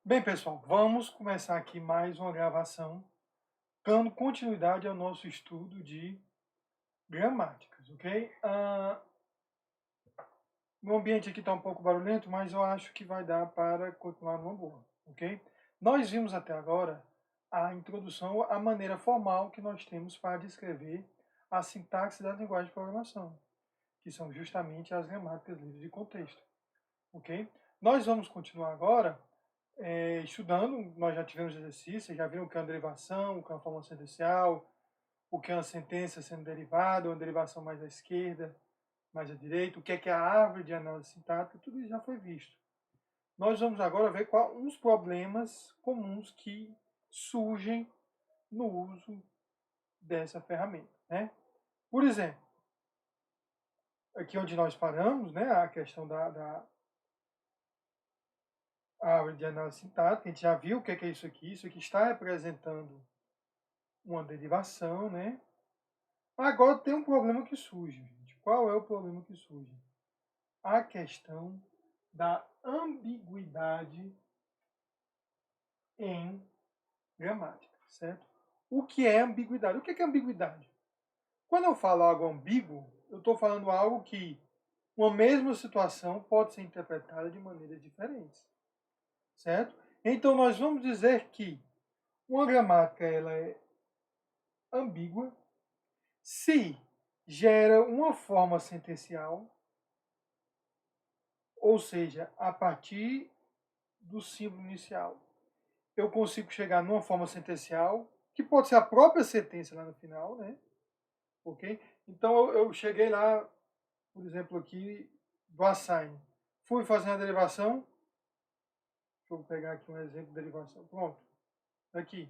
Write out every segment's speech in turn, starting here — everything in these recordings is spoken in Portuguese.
Bem, pessoal, vamos começar aqui mais uma gravação, dando continuidade ao nosso estudo de gramáticas, ok? O ambiente aqui está um pouco barulhento, mas eu acho que vai dar para continuar numa boa, ok? Nós vimos até agora a introdução à maneira formal que nós temos para descrever a sintaxe da linguagem de programação, que são justamente as gramáticas livres de contexto, ok? Nós vamos continuar agora estudando. Nós já tivemos exercícios, já viram o que é uma derivação, o que é uma forma sentencial, o que é uma sentença sendo derivada, uma derivação mais à esquerda, mais à direita, o que é a árvore de análise sintática, tudo isso já foi visto. Nós vamos agora ver quais os problemas comuns que surgem no uso dessa ferramenta, né? Por exemplo, aqui onde nós paramos, né, a questão da árvore de análise sintática, a gente já viu o que é isso aqui. Isso aqui está representando uma derivação, né? Agora tem um problema que surge, gente. Qual é o problema que surge? A questão da ambiguidade em gramática, certo? O que é ambiguidade? O que é ambiguidade? Quando eu falo algo ambíguo, eu estou falando algo que uma mesma situação pode ser interpretada de maneiras diferentes, certo? Então nós vamos dizer que uma gramática ela é ambígua se gera uma forma sentencial, ou seja, a partir do símbolo inicial, eu consigo chegar numa forma sentencial, que pode ser a própria sentença lá no final, né? Ok? Então eu cheguei lá, por exemplo, aqui do assign. Fui fazer a derivação. Deixa eu pegar aqui um exemplo de derivação. Pronto. Aqui.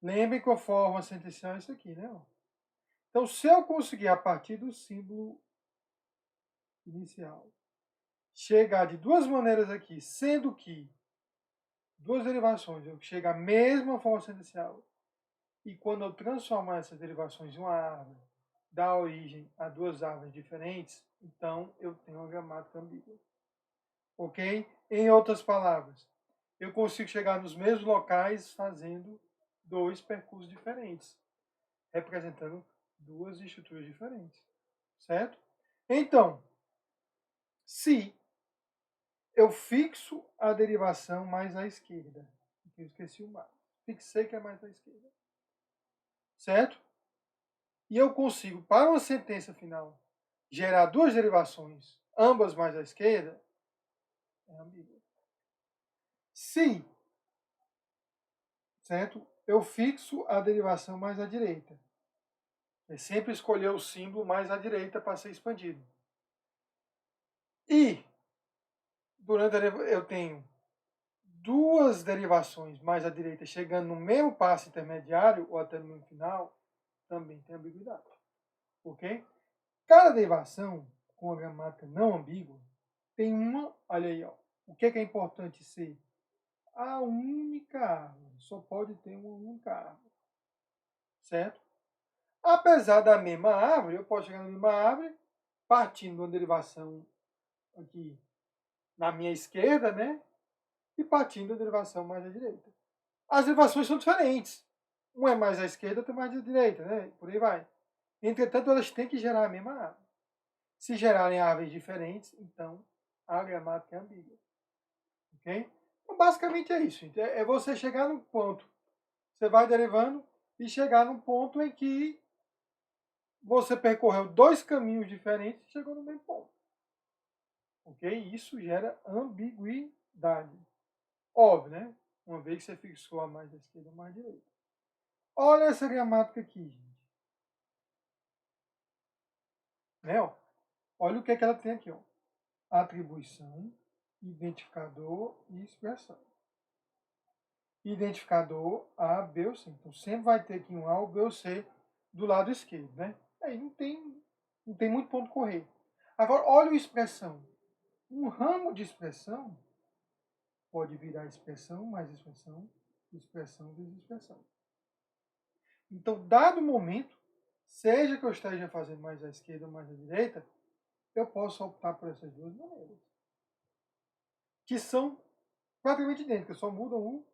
Lembrem que a forma sentencial é isso aqui, né? Então, se eu conseguir, a partir do símbolo inicial, chegar de duas maneiras aqui, sendo que duas derivações, eu chego à mesma forma sentencial, e quando eu transformar essas derivações em uma árvore, dá origem a duas árvores diferentes, então eu tenho uma gramática ambígua. Ok? Em outras palavras, eu consigo chegar nos mesmos locais fazendo dois percursos diferentes, representando duas estruturas diferentes. Certo? Então, se eu fixo a derivação mais à esquerda, eu esqueci o mais, fixei que é mais à esquerda, certo? E eu consigo, para uma sentença final, gerar duas derivações, ambas mais à esquerda, é ambíguo. Se, certo? Eu fixo a derivação mais à direita. É sempre escolher o símbolo mais à direita para ser expandido. E, durante eu tenho duas derivações mais à direita chegando no mesmo passo intermediário ou até no mesmo final, também tem ambiguidade. Ok? Cada derivação com a gramática não ambígua tem uma, olha aí, ó, o que é importante ser? A única árvore. Só pode ter uma única árvore. Certo? Apesar da mesma árvore, eu posso chegar na mesma árvore partindo de uma derivação aqui na minha esquerda, né? E partindo da derivação mais à direita. As derivações são diferentes. Um é mais à esquerda, outro é mais à direita, né? Por aí vai. Entretanto, elas têm que gerar a mesma árvore. Se gerarem árvores diferentes, então a gramática é ambígua. Ok? Então, basicamente é isso. É você chegar num ponto. Você vai derivando e chegar num ponto em que você percorreu dois caminhos diferentes e chegou no mesmo ponto. Ok? Isso gera ambiguidade. Óbvio, né? Uma vez que você fixou a mais à esquerda ou mais à direita. Olha essa gramática aqui, gente. Né? Ó. Olha o que ela tem aqui. Ó. Atribuição, identificador e expressão. Identificador A, B ou C. Então sempre vai ter aqui um A, ou B ou C do lado esquerdo, né? Aí não tem muito ponto correr. Agora, olha a expressão. Um ramo de expressão pode virar expressão mais expressão, expressão vezes expressão. Então, dado o momento, seja que eu esteja fazendo mais à esquerda ou mais à direita, eu posso optar por essas duas maneiras, que são praticamente idênticas, só mudam o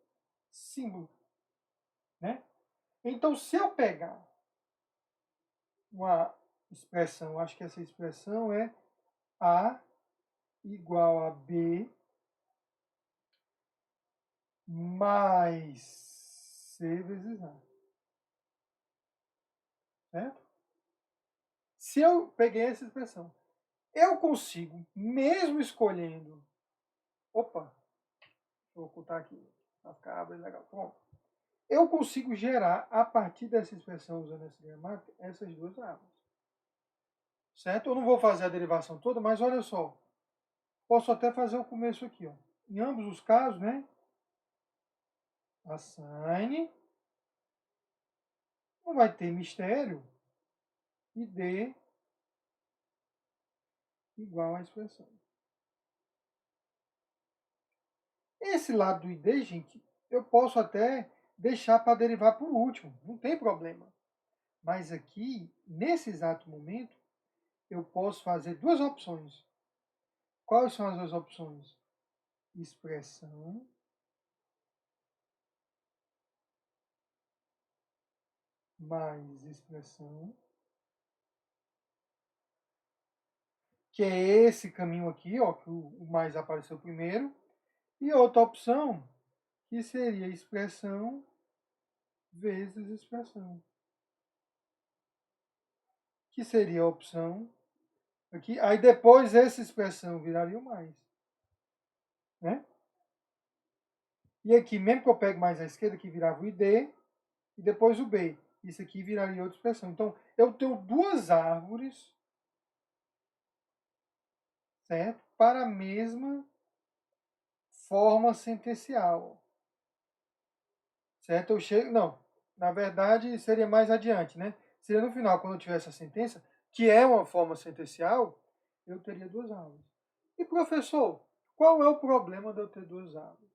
símbolo, né? Então, se eu pegar uma expressão, acho que essa expressão é A igual a B mais C vezes A, certo? Se eu peguei essa expressão, eu consigo, mesmo escolhendo... Opa, vou ocultar aqui, para ficar bem legal. Pronto. Eu consigo gerar, a partir dessa expressão, usando essa gramática, essas duas árvores. Certo? Eu não vou fazer a derivação toda, mas olha só. Posso até fazer o começo aqui. Ó. Em ambos os casos, né? Assign. Não vai ter mistério. E D igual à expressão. Esse lado do ID, gente, eu posso até deixar para derivar por último. Não tem problema. Mas aqui, nesse exato momento, eu posso fazer duas opções. Quais são as duas opções? Expressão mais expressão, que é esse caminho aqui, ó, que o mais apareceu primeiro, e outra opção, que seria expressão vezes expressão, que seria a opção aqui, aí depois essa expressão viraria o mais, né? E aqui, mesmo que eu pegue mais à esquerda, aqui virava o ID, e depois o B. Isso aqui viraria outra expressão. Então, eu tenho duas árvores, certo? Para a mesma forma sentencial. Certo? Eu chego... Não, na verdade, seria mais adiante, né? Seria no final, quando eu tivesse a sentença, que é uma forma sentencial, eu teria duas árvores. E, professor, qual é o problema de eu ter duas árvores?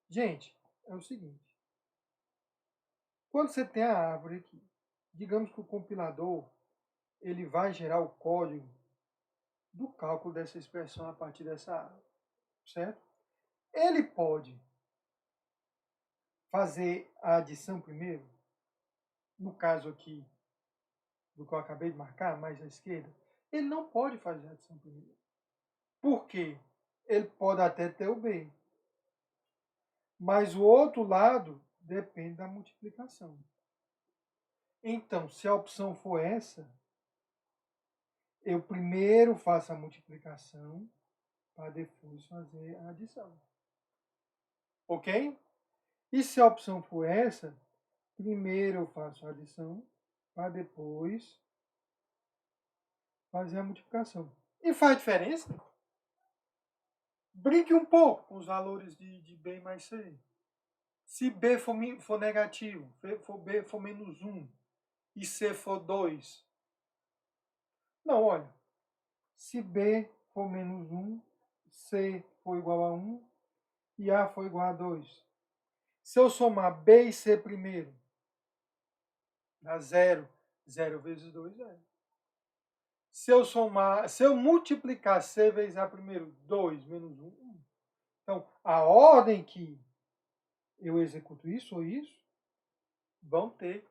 Gente, é o seguinte. Quando você tem a árvore aqui, digamos que o compilador ele vai gerar o código do cálculo dessa expressão a partir dessa árvore, certo? Ele pode fazer a adição primeiro, no caso aqui do que eu acabei de marcar, mais à esquerda, ele não pode fazer a adição primeiro. Por quê? Ele pode até ter o B, mas o outro lado depende da multiplicação. Então, se a opção for essa, eu primeiro faço a multiplicação para depois fazer a adição. Ok? E se a opção for essa, primeiro eu faço a adição para depois fazer a multiplicação. E faz diferença? Brinque um pouco com os valores de B mais C. Se B for negativo, B for menos 1 e C for 2. Não, olha. Se B for menos 1, C for igual a 1 e A for igual a 2. Se eu somar B e C primeiro, dá 0. 0 vezes 2, 0. Se eu multiplicar C vezes A primeiro, 2 menos 1, 1. Então, a ordem que eu executo isso ou isso, vão ter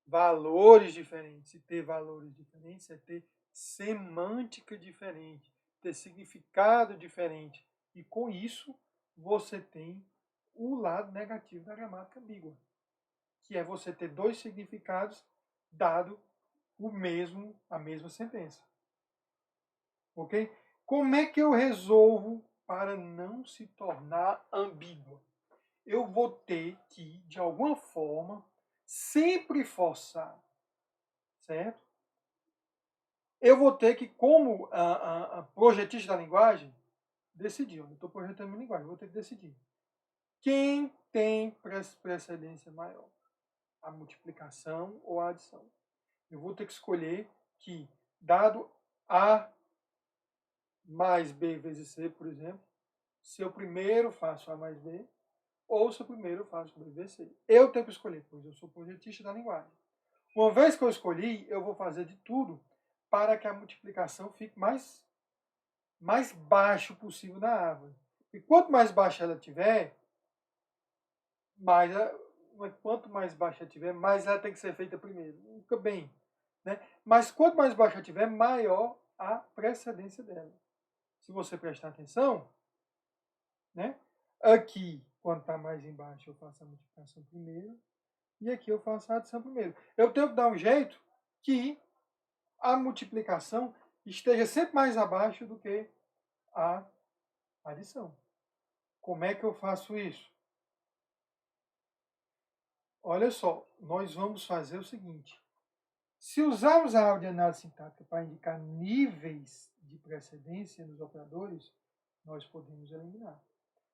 valores diferentes. E ter valores diferentes é ter semântica diferente, ter significado diferente. E com isso, você tem o lado negativo da gramática ambígua, que é você ter dois significados dado a mesma sentença. Ok? Como é que eu resolvo para não se tornar ambígua? Eu vou ter que, de alguma forma, sempre forçar, certo? Eu vou ter que, como a projetista da linguagem, decidir. Eu estou projetando minha linguagem, vou ter que decidir. Quem tem precedência maior? A multiplicação ou a adição? Eu vou ter que escolher que, dado A mais B vezes C, por exemplo, se eu primeiro faço A mais B, ou se eu primeiro faço B vezes C. Eu tenho que escolher, pois eu sou projetista da linguagem. Uma vez que eu escolhi, eu vou fazer de tudo para que a multiplicação fique mais baixo possível na árvore. E quanto mais baixa ela tiver, quanto mais baixa tiver, mais ela tem que ser feita primeiro. Fica bem. Né? Mas quanto mais baixa tiver, maior a precedência dela. Se você prestar atenção, né? Aqui, quando está mais embaixo, eu faço a multiplicação primeiro. E aqui eu faço a adição primeiro. Eu tenho que dar um jeito que a multiplicação esteja sempre mais abaixo do que a adição. Como é que eu faço isso? Olha só, nós vamos fazer o seguinte. Se usarmos a aula de análise sintática para indicar níveis de precedência nos operadores, nós podemos eliminar.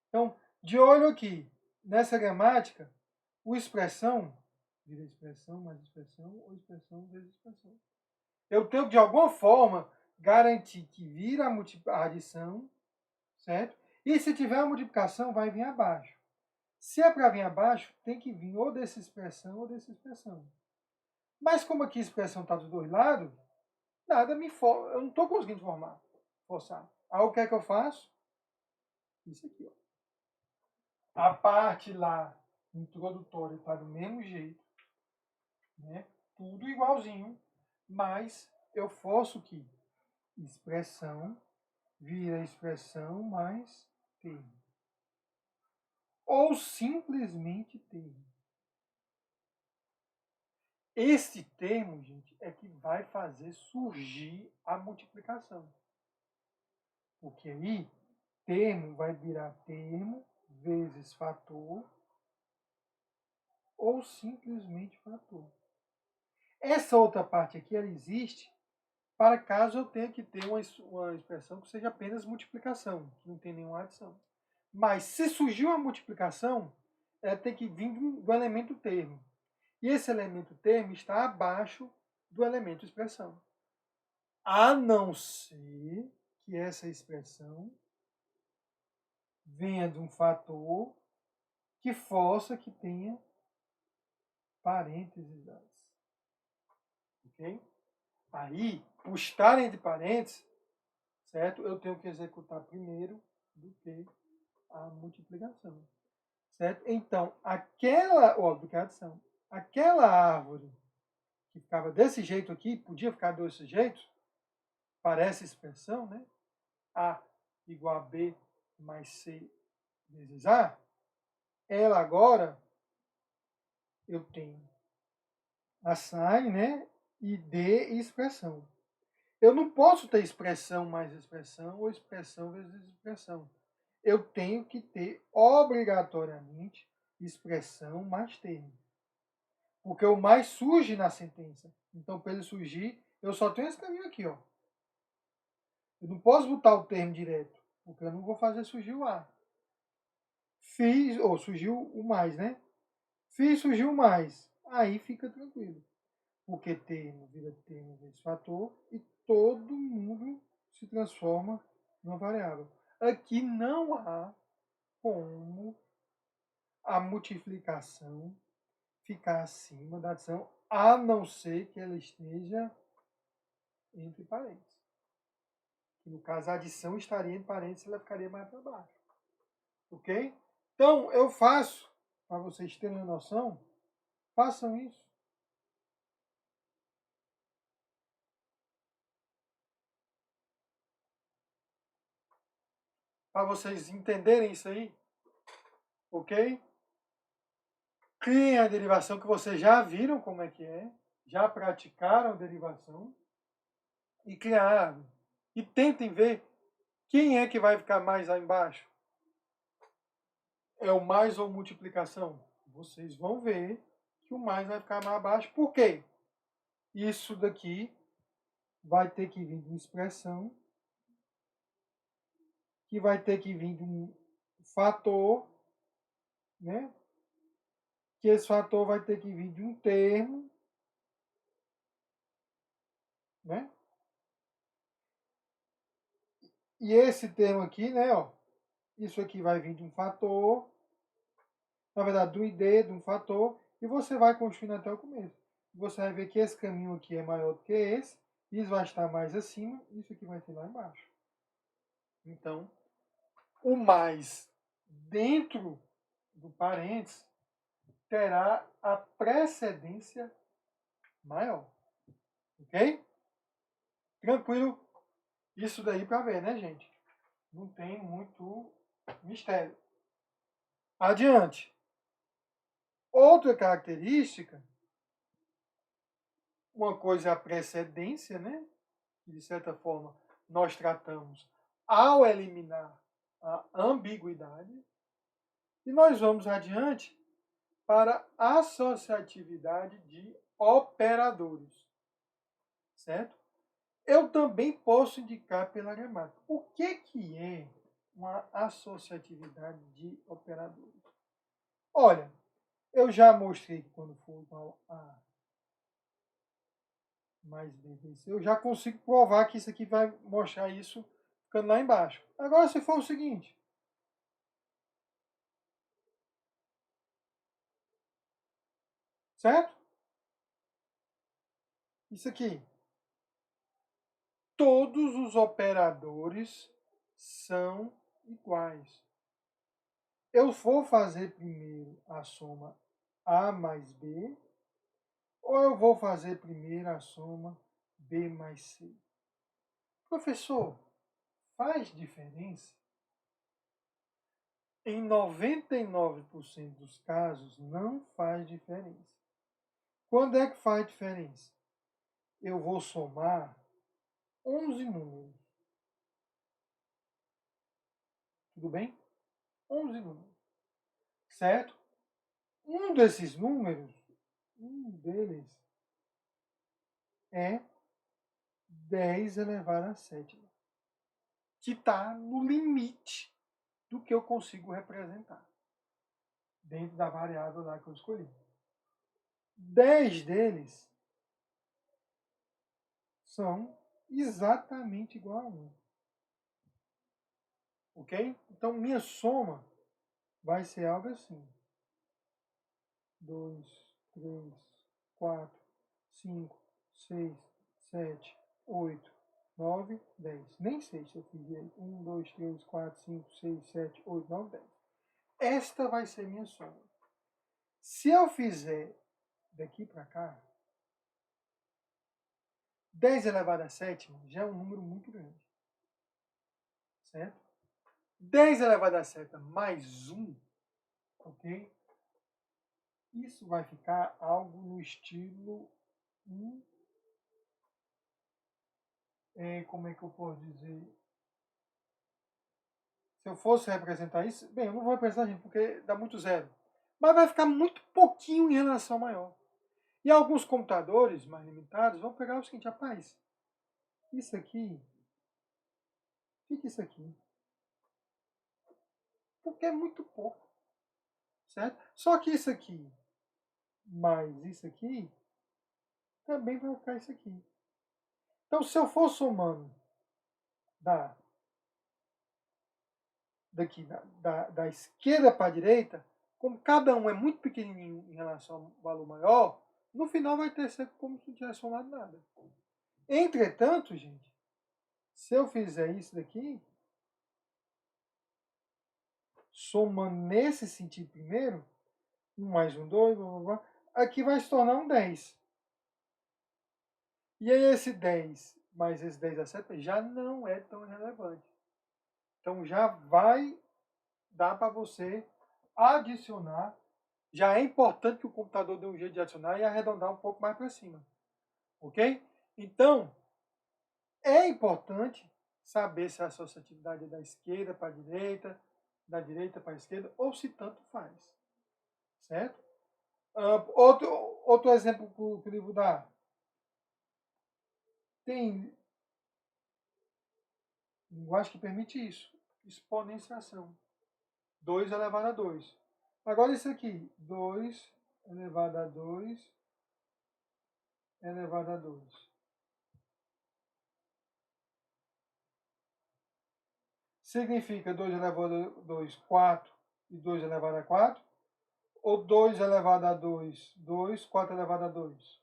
Então, de olho aqui, nessa gramática, o expressão vira expressão mais expressão ou expressão vezes expressão. Eu tenho que, de alguma forma, garantir que vira a adição, certo? E se tiver a multiplicação, vai vir abaixo. Se é para vir abaixo, tem que vir ou dessa expressão ou dessa expressão. Mas como aqui a expressão está dos dois lados, nada me força. Eu não estou conseguindo forçar. Aí o que é que eu faço? Isso aqui, ó. A parte lá introdutória está do mesmo jeito, né? Tudo igualzinho, mas eu forço que expressão vira expressão mais termo. Ou simplesmente termo. Este termo, gente, é que vai fazer surgir a multiplicação. Porque aí, termo vai virar termo vezes fator ou simplesmente fator. Essa outra parte aqui, ela existe para caso eu tenha que ter uma expressão que seja apenas multiplicação, que não tem nenhuma adição. Mas se surgiu a multiplicação, ela tem que vir do elemento termo. E esse elemento termo está abaixo do elemento expressão. A não ser que essa expressão venha de um fator que força que tenha parênteses. Ok? Aí, por estar entre parênteses, certo? Eu tenho que executar primeiro do que a multiplicação. Certo? Então, do que a adição. Aquela árvore que ficava desse jeito aqui, podia ficar desse jeito, parece expressão, né? A igual a B mais C vezes A. Ela agora, eu tenho a sign, né? E D e expressão. Eu não posso ter expressão mais expressão ou expressão vezes expressão. Eu tenho que ter obrigatoriamente expressão mais termo. Porque o mais surge na sentença. Então, para ele surgir, eu só tenho esse caminho aqui, ó. Eu não posso botar o termo direto, porque eu não vou fazer surgir o A. Surgiu o mais, né? Surgiu o mais. Aí fica tranquilo. Porque termo vira termo vezes fator e todo mundo se transforma numa variável. Aqui não há como a multiplicação ficar acima da adição, a não ser que ela esteja entre parênteses. No caso, a adição estaria entre parênteses, ela ficaria mais para baixo. Ok? Então, eu faço, para vocês terem uma noção, façam isso. Para vocês entenderem isso aí. Ok? Criem a derivação que vocês já viram como é que é, já praticaram a derivação e criaram. E tentem ver quem é que vai ficar mais lá embaixo. É o mais ou multiplicação? Vocês vão ver que o mais vai ficar mais abaixo. Por quê? Isso daqui vai ter que vir de uma expressão, que vai ter que vir de um fator, né? Que esse fator vai ter que vir de um termo, né? E esse termo aqui, né, ó, isso aqui vai vir de um fator, na verdade, do ID, de um fator, e você vai construindo até o começo. Você vai ver que esse caminho aqui é maior do que esse, isso vai estar mais acima, isso aqui vai ter lá embaixo. Então, o mais dentro do parênteses terá a precedência maior. Ok? Tranquilo? Isso daí para ver, né, gente? Não tem muito mistério. Adiante. Outra característica, uma coisa é a precedência, né? Que de certa forma nós tratamos ao eliminar a ambiguidade. E nós vamos adiante para a associatividade de operadores. Certo? Eu também posso indicar pela gramática. O que é uma associatividade de operadores? Olha, eu já mostrei que quando for igual a mais B vezes C, eu já consigo provar que isso aqui vai mostrar isso ficando lá embaixo. Agora, se for o seguinte, certo? Isso aqui. Todos os operadores são iguais. Eu vou fazer primeiro a soma A mais B, ou eu vou fazer primeiro a soma B mais C? Professor, faz diferença? Em 99% dos casos, não faz diferença. Quando é que faz diferença? Eu vou somar 11 números. Tudo bem? 11 números. Certo? Um desses números, um deles, é 10 elevado a 7, que está no limite do que eu consigo representar dentro da variável lá que eu escolhi. 10 deles são exatamente igual a 1. Ok? Então, minha soma vai ser algo assim. 2, 3, 4, 5, 6, 7, 8, 9, 10. Nem sei se eu fiz direito. 1, 2, 3, 4, 5, 6, 7, 8, 9, 10. Esta vai ser minha soma. Se eu fizer daqui para cá, 10 elevado a 7 já é um número muito grande. Certo? 10 elevado a 7 mais 1, ok? Isso vai ficar algo no estilo como é que eu posso dizer? Se eu fosse representar isso, bem, eu não vou representar, gente, porque dá muito zero. Mas vai ficar muito pouquinho em relação ao maior. E alguns computadores mais limitados vão pegar o seguinte, rapaz, isso aqui, fica isso aqui. Porque é muito pouco. Certo? Só que isso aqui mais isso aqui também vai ficar isso aqui. Então, se eu for somando da esquerda para a direita, como cada um é muito pequenininho em relação ao valor maior, no final vai ter ser como se não tivesse somado nada. Entretanto, gente, se eu fizer isso daqui, somando nesse sentido primeiro, 1 mais 1, 2, blá, blá, blá, aqui vai se tornar um 10. E aí esse 10 mais esse 10 a 7 já não é tão relevante. Então já vai dar para você adicionar. Já é importante que o computador dê um jeito de adicionar e arredondar um pouco mais para cima. Ok? Então, é importante saber se a associatividade é da esquerda para a direita, da direita para a esquerda, ou se tanto faz. Certo? Outro exemplo que o livro dá. Tem linguagem que permite isso. Exponenciação. 2 elevado a 2. Agora isso aqui. 2 elevado a 2 elevado a 2. Significa 2 elevado a 2, 4 e 2 elevado a 4. Ou 2 elevado a 2, 2, 4 elevado a 2.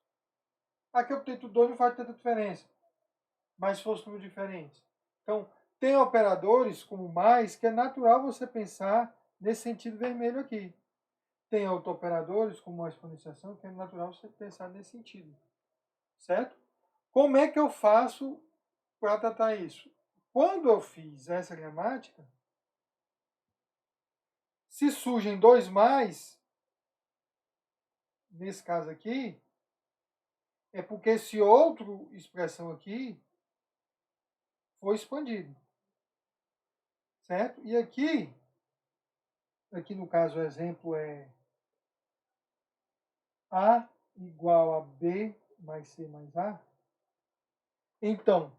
Aqui eu tenho 2, não faz tanta diferença. Mas se fosse número diferente. Então, Tem operadores como mais que é natural você pensar nesse sentido vermelho aqui. Tem autooperadores como a exponenciação que é natural você pensar nesse sentido. Certo? Como é que eu faço para tratar isso? Quando eu fiz essa gramática, se surgem dois mais, nesse caso aqui, é porque esse outro expressão aqui foi expandido. Certo? E aqui no caso o exemplo é A igual a B mais C mais A. Então,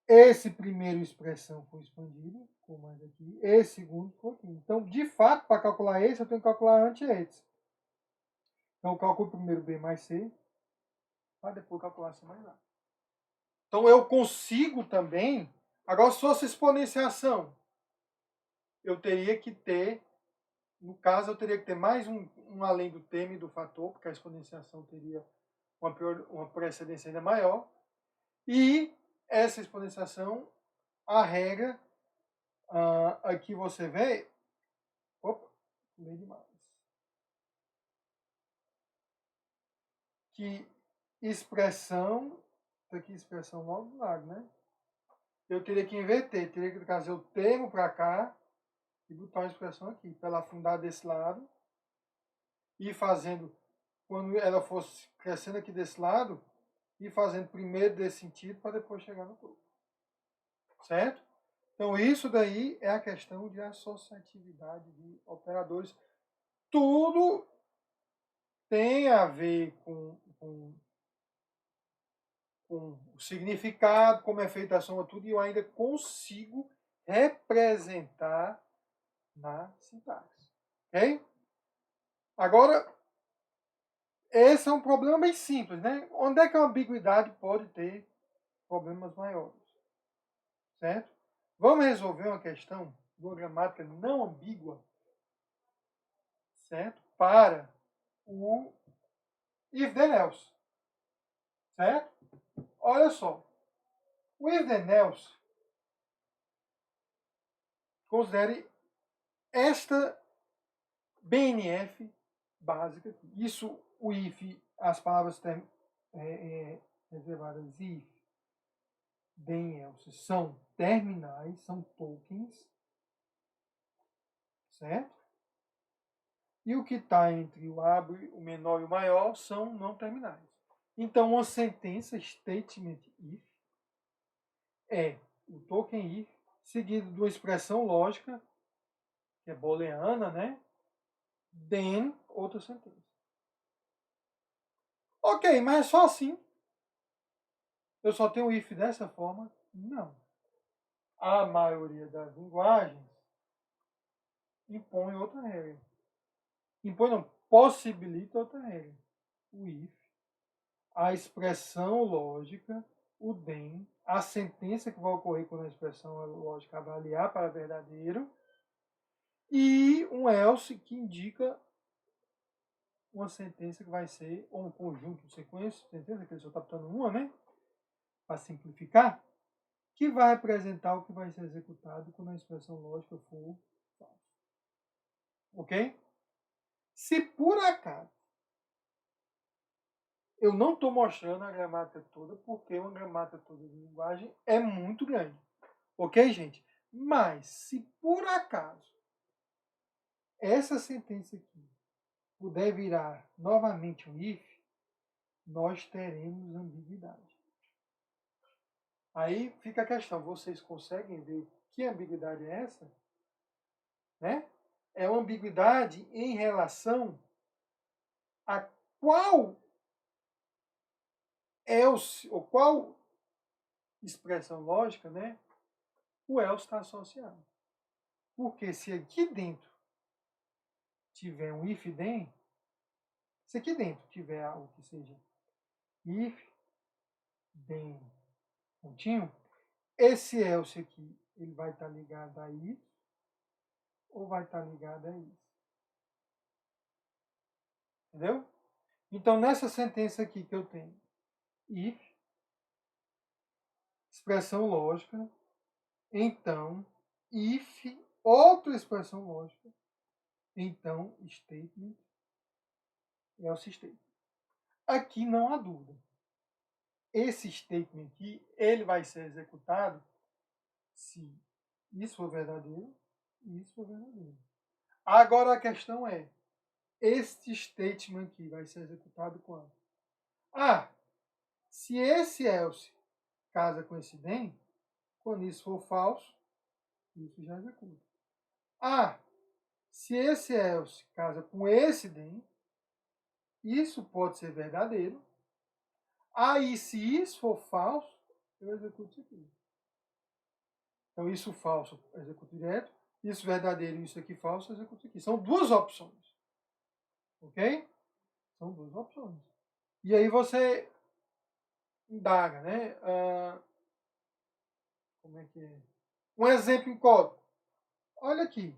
esse primeiro expressão foi expandido, como mais aqui, esse segundo foi aqui. Então, de fato, para calcular esse, eu tenho que calcular antes esse. Então, eu calculo primeiro B mais C, para depois calcular C mais A. Então, eu consigo também, agora se fosse exponenciação, eu teria que ter, no caso, eu teria que ter mais um além do termo e do fator, porque a exponenciação teria uma precedência ainda maior. E essa exponenciação, a regra, aqui você vê, opa, meio demais, que expressão, isso aqui expressão logo do lado, né? Eu teria que inverter, teria que trazer o termo para cá e botar a expressão aqui, para ela afundar desse lado e fazendo, quando ela fosse crescendo aqui desse lado, e fazendo primeiro desse sentido para depois chegar no topo. Certo? Então, isso daí é a questão de associatividade de operadores. Tudo tem a ver com o significado, como é feita a soma, tudo, e eu ainda consigo representar na sintaxe. Ok? Agora, esse é um problema bem simples, né? Onde é que a ambiguidade pode ter problemas maiores? Certo? Vamos resolver uma questão de uma gramática não ambígua, certo? Para o if then else, certo? Olha só, o if then else, considere esta BNF básica. Isso, o if, as palavras reservadas if, then else, são terminais, são tokens, certo? E o que está entre o abre, o menor e o maior são não terminais. Então, uma sentença, statement if, é o token if, seguido de uma expressão lógica, que é booleana, né? Then, outra sentença. Ok, mas é só assim? Eu só tenho if dessa forma? Não. A maioria das linguagens impõe outra regra. Impõe não, possibilita outra regra. O if, a expressão lógica, o then, a sentença que vai ocorrer quando a expressão lógica avaliar para verdadeiro, e um else que indica uma sentença que vai ser, ou um conjunto de sequências, sentença, que ele só está botando uma, né? Para simplificar, que vai representar o que vai ser executado quando a expressão lógica for falsa. Ok? Se por acaso eu não estou mostrando a gramática toda, porque uma gramática toda de linguagem é muito grande. Ok, gente? Mas, se por acaso essa sentença aqui puder virar novamente um if, nós teremos ambiguidade. Aí fica a questão, vocês conseguem ver que ambiguidade é essa? Né? É uma ambiguidade em relação a qual else, ou qual expressão lógica, né, o else está associado. Porque se aqui dentro tiver um if then, se aqui dentro tiver algo que seja if then pontinho, esse else aqui, ele vai estar ligado a isso ou vai estar ligado a isso. Entendeu? Então, nessa sentença aqui que eu tenho, if, expressão lógica, então if, outra expressão lógica, então statement, else statement. Aqui não há dúvida. Esse statement aqui, ele vai ser executado se isso for verdadeiro e isso for verdadeiro. Agora a questão é, este statement aqui vai ser executado quando? Se esse else casa com esse then, quando isso for falso, isso já executa. Se esse else casa com esse then, isso pode ser verdadeiro. E se isso for falso, eu executo isso aqui. Então, isso falso, eu executo direto. Isso verdadeiro e isso aqui falso, eu executo aqui. São duas opções. Ok? São duas opções. E aí você indaga, né? Como é que é? Um exemplo em código. Olha aqui.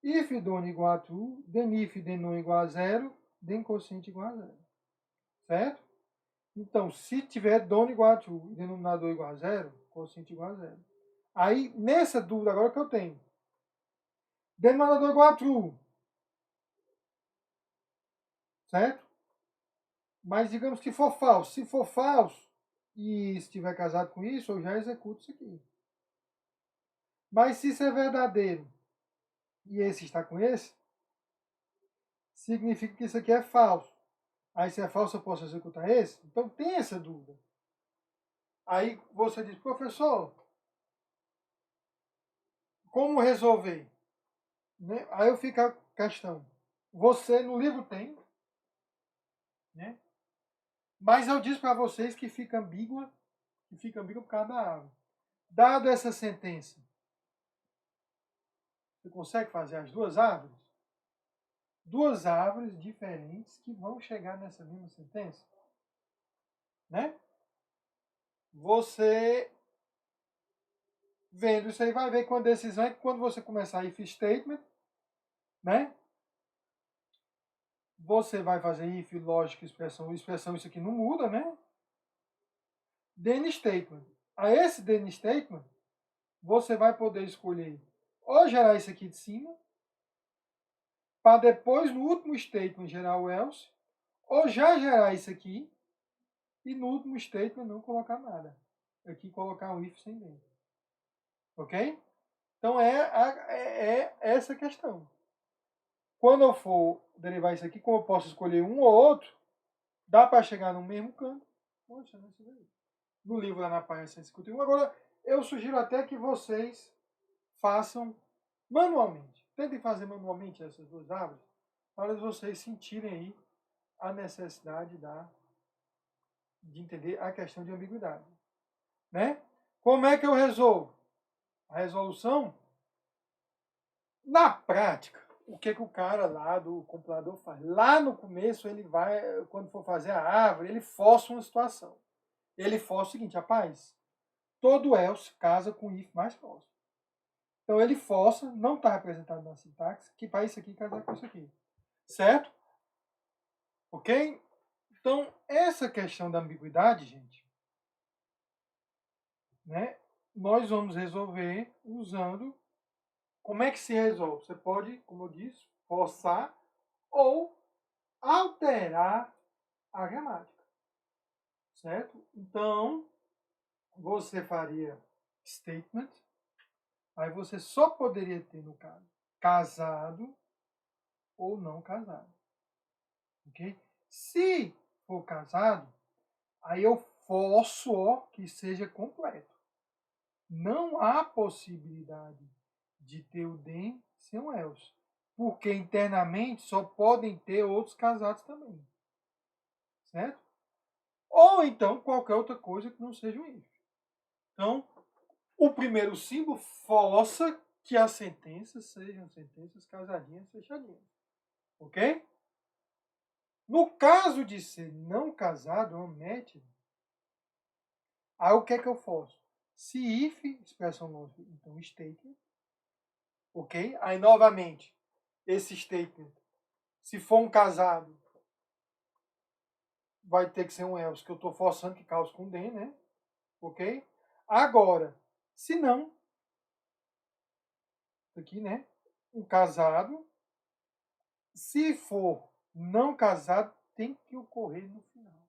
If don't igual a true, then if then não igual a zero, then quociente igual a zero. Certo? Então, se tiver don't igual a true e denominador igual a zero, quociente igual a zero. Aí, nessa dúvida agora que eu tenho, denominador igual a true, certo? Mas digamos que for falso. Se for falso e estiver casado com isso, eu já executo isso aqui. Mas se isso é verdadeiro e esse está com esse, significa que isso aqui é falso. Aí se é falso eu posso executar esse? Então tem essa dúvida. Aí você diz, professor, como resolver? Né? Aí eu fico a questão. Você no livro tem, né? Mas eu disse para vocês que fica ambígua por causa da árvore. Dado essa sentença, você consegue fazer as duas árvores? Duas árvores diferentes que vão chegar nessa mesma sentença, né? Você vendo isso aí vai ver que uma decisão é que quando você começar if statement, né? Você vai fazer if, lógica, expressão, isso aqui não muda, né? Then statement. A esse then statement, você vai poder escolher ou gerar isso aqui de cima, para depois, no último statement, gerar o else, ou já gerar isso aqui, e no último statement não colocar nada. Aqui colocar um if sem dentro. Ok? Então é essa questão. Quando eu for derivar isso aqui, como eu posso escolher um ou outro, dá para chegar no mesmo canto. Poxa, não se vê. No livro lá na página 151. Agora, eu sugiro até que vocês façam manualmente. Tentem fazer manualmente essas duas árvores, para vocês sentirem aí a necessidade de entender a questão de ambiguidade. Né? Como é que eu resolvo? A resolução, na prática, o que o cara lá do compilador faz? Lá no começo, ele vai, quando for fazer a árvore, ele força uma situação. Ele força o seguinte, rapaz, todo else casa com o if mais próximo. Então ele força, não está representado na sintaxe, que vai isso aqui casar com isso aqui. Certo? Ok? Então, essa questão da ambiguidade, gente, né, nós vamos resolver usando. Como é que se resolve? Você pode, como eu disse, forçar ou alterar a gramática. Certo? Então, você faria statement, aí você só poderia ter, no caso, casado ou não casado. Ok? Se for casado, aí eu forço que seja completo. Não há possibilidade de ter o then sem o else. Porque internamente só podem ter outros casados também. Certo? Ou então qualquer outra coisa que não seja um if. Então, o primeiro símbolo força que as sentenças sejam sentenças casadinhas, fechadinhas. Ok? No caso de ser não casado, omete, aí o que é que eu faço? Se if, expressão lógica, então statement, ok? Aí novamente, esse statement, se for um casado, vai ter que ser um else, que eu estou forçando que cause com then, né? Ok? Agora, se não, aqui, né? Um casado, se for não casado, tem que ocorrer no final.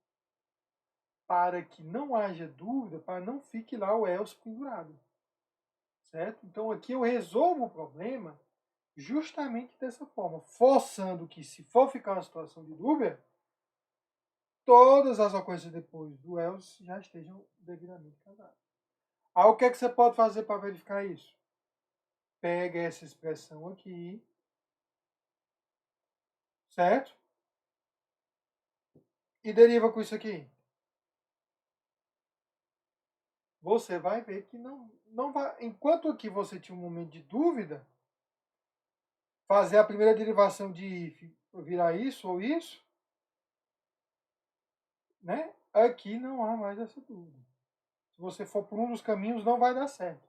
Para que não haja dúvida, para não fique lá o Elcio pendurado. Certo? Então aqui eu resolvo o problema justamente dessa forma, forçando que, se for ficar uma situação de dúvida, todas as ocorrências depois do Elcio já estejam devidamente casadas. Aí o que é que você pode fazer para verificar isso? Pega essa expressão aqui, certo? E deriva com isso aqui. Você vai ver que não vai. Enquanto aqui você tinha um momento de dúvida, fazer a primeira derivação de if virar isso ou isso, né? Aqui não há mais essa dúvida. Se você for por um dos caminhos, não vai dar certo.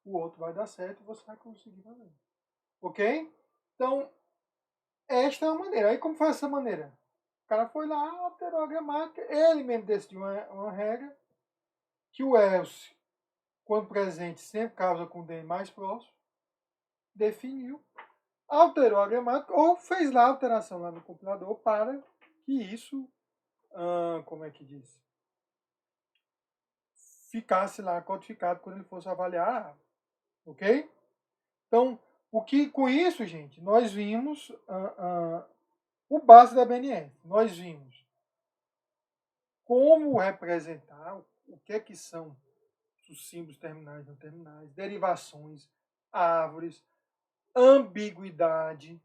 O outro vai dar certo e você vai conseguir fazer. Ok? Então, esta é a maneira. Aí como faz essa maneira? O cara foi lá, alterou a gramática, ele mesmo decidiu uma regra, que o else, quando presente, sempre causa com o D mais próximo, definiu, alterou a gramática ou fez lá a alteração lá no compilador para que isso, como é que diz? Ficasse lá codificado quando ele fosse avaliar, ok? Então, com isso, gente, nós vimos o base da BNF. Nós vimos como representar, o que são os símbolos terminais e não terminais, derivações, árvores, ambiguidade,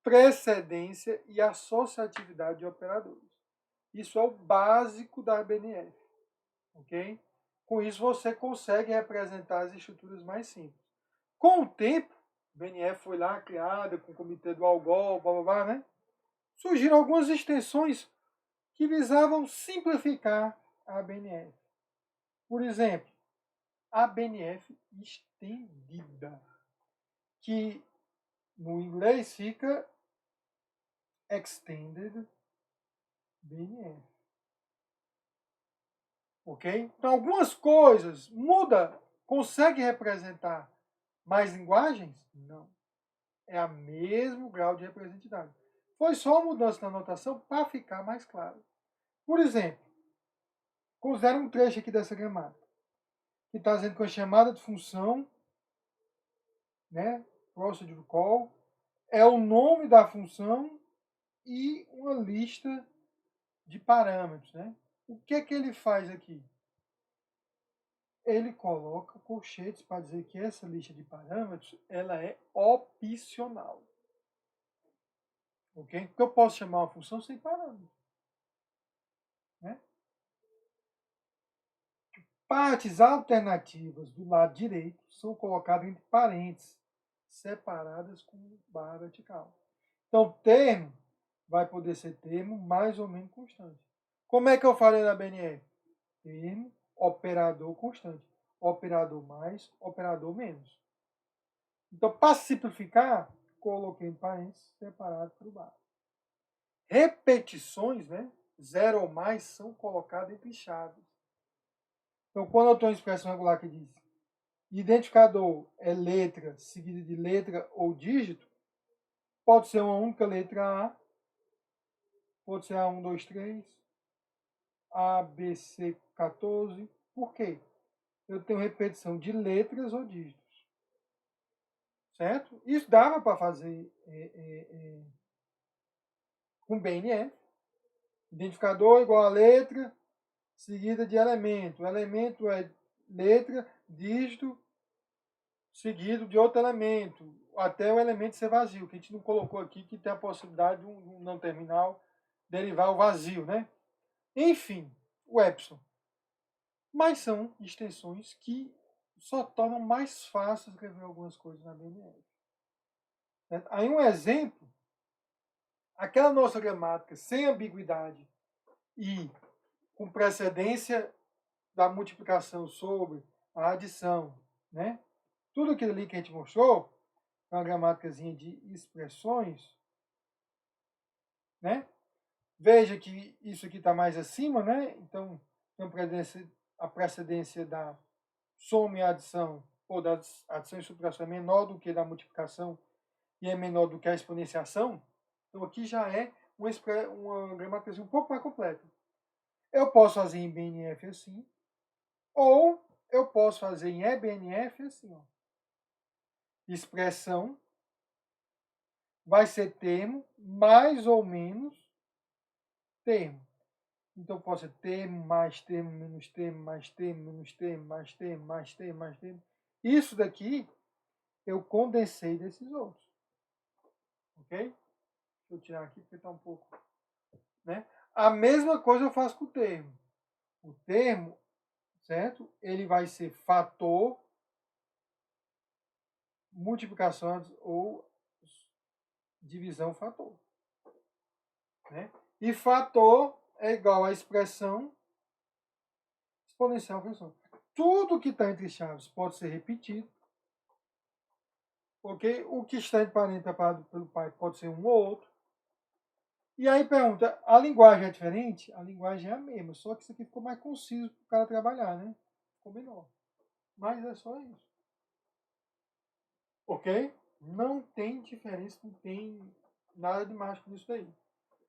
precedência e associatividade de operadores. Isso é o básico da BNF, ok? Com isso você consegue representar as estruturas mais simples. Com o tempo, a BNF foi lá criada com o comitê do Algol, blá blá blá, né? Surgiram algumas extensões que visavam simplificar a BNF. Por exemplo, a BNF estendida, que no inglês fica Extended BNF. Ok? Então, algumas coisas muda, consegue representar mais linguagens? Não. É o mesmo grau de representatividade. Foi só uma mudança na notação para ficar mais claro. Por exemplo, considera um trecho aqui dessa gramática, que está dizendo que a chamada de função, né, procedure call, é o nome da função e uma lista de parâmetros. Né? O que é que ele faz aqui? Ele coloca colchetes para dizer que essa lista de parâmetros ela é opcional. Ok? Porque eu posso chamar uma função sem parâmetros. Né? Partes alternativas do lado direito são colocadas entre parênteses, separadas com barra vertical. Então, termo vai poder ser termo mais ou menos constante. Como é que eu falei na BNF? Termo, operador constante. Operador mais, operador menos. Então, para simplificar, coloquei em parênteses separado por barra. Repetições, né? 0 ou mais, são colocadas entre chaves. Então, quando eu tenho uma expressão regular que diz identificador é letra seguida de letra ou dígito, pode ser uma única letra A, pode ser A1, 2, 3, ABC 14. Por quê? Eu tenho repetição de letras ou dígitos. Certo? Isso dava para fazer com BNF. Identificador igual a letra seguida de elemento. O elemento é letra, dígito, seguido de outro elemento, até o elemento ser vazio, que a gente não colocou aqui, que tem a possibilidade de um não terminal derivar o vazio, né? Enfim, o epsilon. Mas são extensões que só tornam mais fácil escrever algumas coisas na BNF. Certo? Aí um exemplo, aquela nossa gramática sem ambiguidade e com precedência da multiplicação sobre a adição, né? Tudo aquilo ali que a gente mostrou, uma gramáticazinha de expressões, né? Veja que isso aqui está mais acima, né? Então, tem a precedência da soma e adição, ou da adição e subtração é menor do que da multiplicação e é menor do que a exponenciação, então aqui já é uma gramática um pouco mais completa. Eu posso fazer em BNF assim, ou eu posso fazer em EBNF assim, ó. Expressão vai ser termo mais ou menos termo. Então pode ser termo, mais termo, menos termo, mais termo, menos termo, mais termo, mais termo, mais termo. Isso daqui eu condensei desses outros. Ok? Deixa eu tirar aqui porque está um pouco. Né? A mesma coisa eu faço com o termo. O termo, certo? Ele vai ser fator, multiplicação ou divisão fator. Né? E fator é igual a expressão exponencial fração. Tudo que está entre chaves pode ser repetido. Ok? O que está entre parênteses preparado pelo pai pode ser um ou outro. E aí pergunta, a linguagem é diferente? A linguagem é a mesma, só que isso aqui ficou mais conciso para o cara trabalhar, né? Ficou menor. Mas é só isso. Ok? Não tem diferença, não tem nada de mágico nisso daí.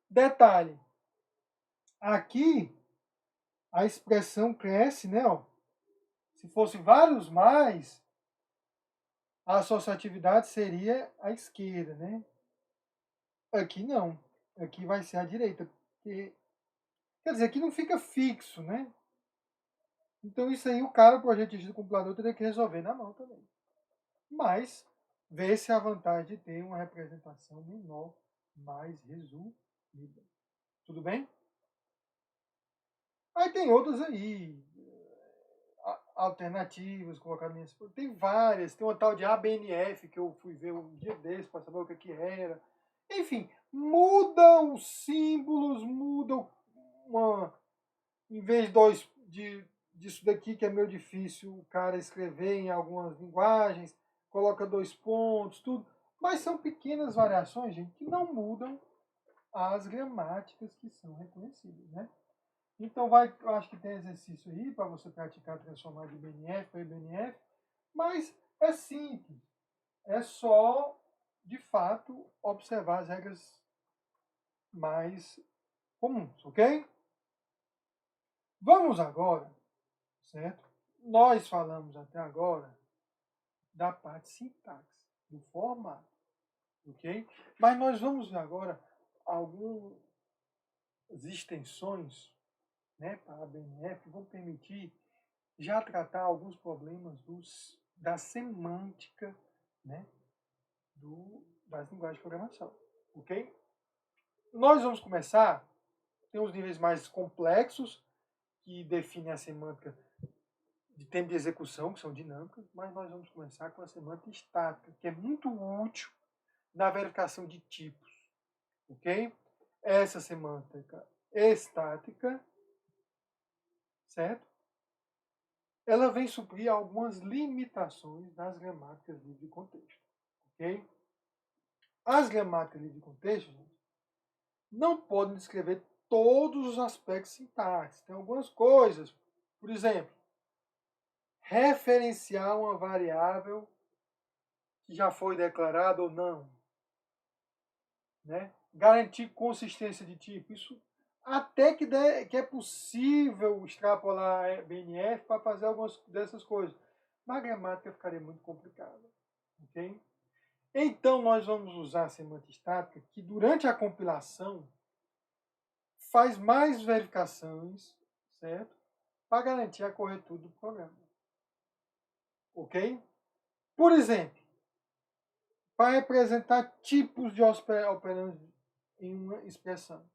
Detalhe. Aqui, a expressão cresce, né? Ó. Se fosse vários mais, a associatividade seria à esquerda, né? Aqui não. Aqui vai ser à direita. Porque, quer dizer, aqui não fica fixo, né? Então isso aí o cara, o projetista do compilador, teria que resolver na mão também. Mas vê-se a vantagem de ter uma representação menor, mais resumida. Tudo bem? Aí tem outras aí, alternativas colocadas nesse. Tem várias. Tem uma tal de ABNF que eu fui ver um dia desse para saber o que era. Enfim, mudam os símbolos, mudam uma. Em vez disso daqui que é meio difícil o cara escrever em algumas linguagens, coloca 2 pontos, tudo. Mas são pequenas variações, gente, que não mudam as gramáticas que são reconhecidas, né? Então, eu acho que tem exercício aí para você praticar transformar de BNF para IBNF, mas é simples. É só, de fato, observar as regras mais comuns, ok? Vamos agora, certo? Nós falamos até agora da parte sintaxe, do formato, ok? Mas nós vamos ver agora algumas extensões, né, para a BNF que vão permitir já tratar alguns problemas da semântica, né, das linguagens de programação, ok? Nós vamos começar, tem os níveis mais complexos, que definem a semântica de tempo de execução, que são dinâmicas, mas nós vamos começar com a semântica estática, que é muito útil na verificação de tipos, ok? Essa semântica estática, certo? Ela vem suprir algumas limitações das gramáticas livre de contexto, ok? As gramáticas livre de contexto, gente, não podem descrever todos os aspectos sintáticos. Tem algumas coisas, por exemplo, referenciar uma variável que já foi declarada ou não, né? Garantir consistência de tipo, isso até que é possível extrapolar BNF para fazer algumas dessas coisas, mas a gramática ficaria muito complicada, ok? Então nós vamos usar a semântica estática que durante a compilação faz mais verificações, certo? Para garantir a corretude do programa, ok? Por exemplo, para representar tipos de operandos em uma expressão.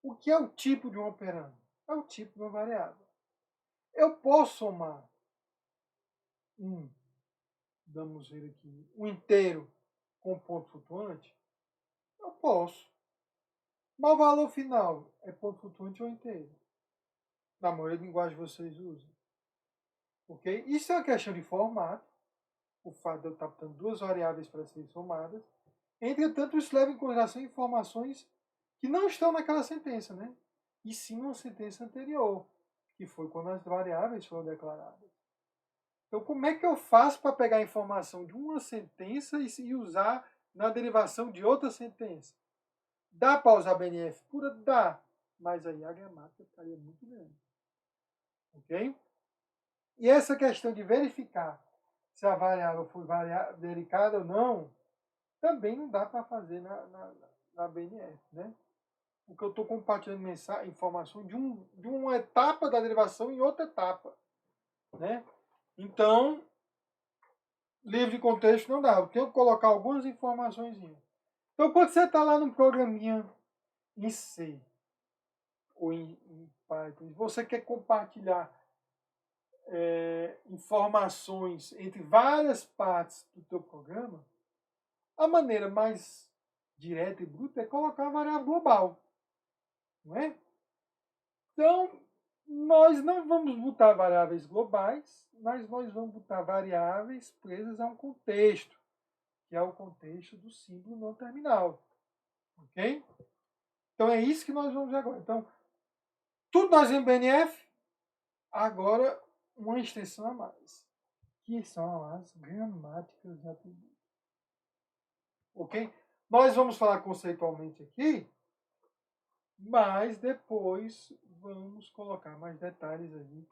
O que é o tipo de um operando? É o tipo de uma variável. Eu posso somar vamos ver aqui, um inteiro com ponto flutuante? Eu posso. Mas o valor final é ponto flutuante ou inteiro? Na maioria da linguagem vocês usam. Ok? Isso é uma questão de formato. O fato de eu estar botando duas variáveis para serem somadas. Entretanto, isso leva em consideração informações que não estão naquela sentença, né? E sim uma sentença anterior, que foi quando as variáveis foram declaradas. Então, como é que eu faço para pegar a informação de uma sentença e usar na derivação de outra sentença? Dá para usar BNF pura? Dá. Mas aí a gramática ficaria muito grande. Ok? E essa questão de verificar se a variável foi verificada ou não, também não dá para fazer na BNF, né? Porque eu estou compartilhando informação de uma etapa da derivação em outra etapa, né? Então, livre de contexto não dá. Eu tenho que colocar algumas informações. Então, quando você está lá no programinha em C ou em Python, você quer compartilhar informações entre várias partes do teu programa, a maneira mais direta e bruta é colocar uma variável global, não é? Então, nós não vamos botar variáveis globais, mas nós vamos botar variáveis presas a um contexto, que é o contexto do símbolo não terminal. Ok? Então, é isso que nós vamos ver agora. Então, tudo nós em BNF, agora uma extensão a mais, que são as gramáticas de atributos. Ok? Nós vamos falar conceitualmente aqui, mas depois vamos colocar mais detalhes aí,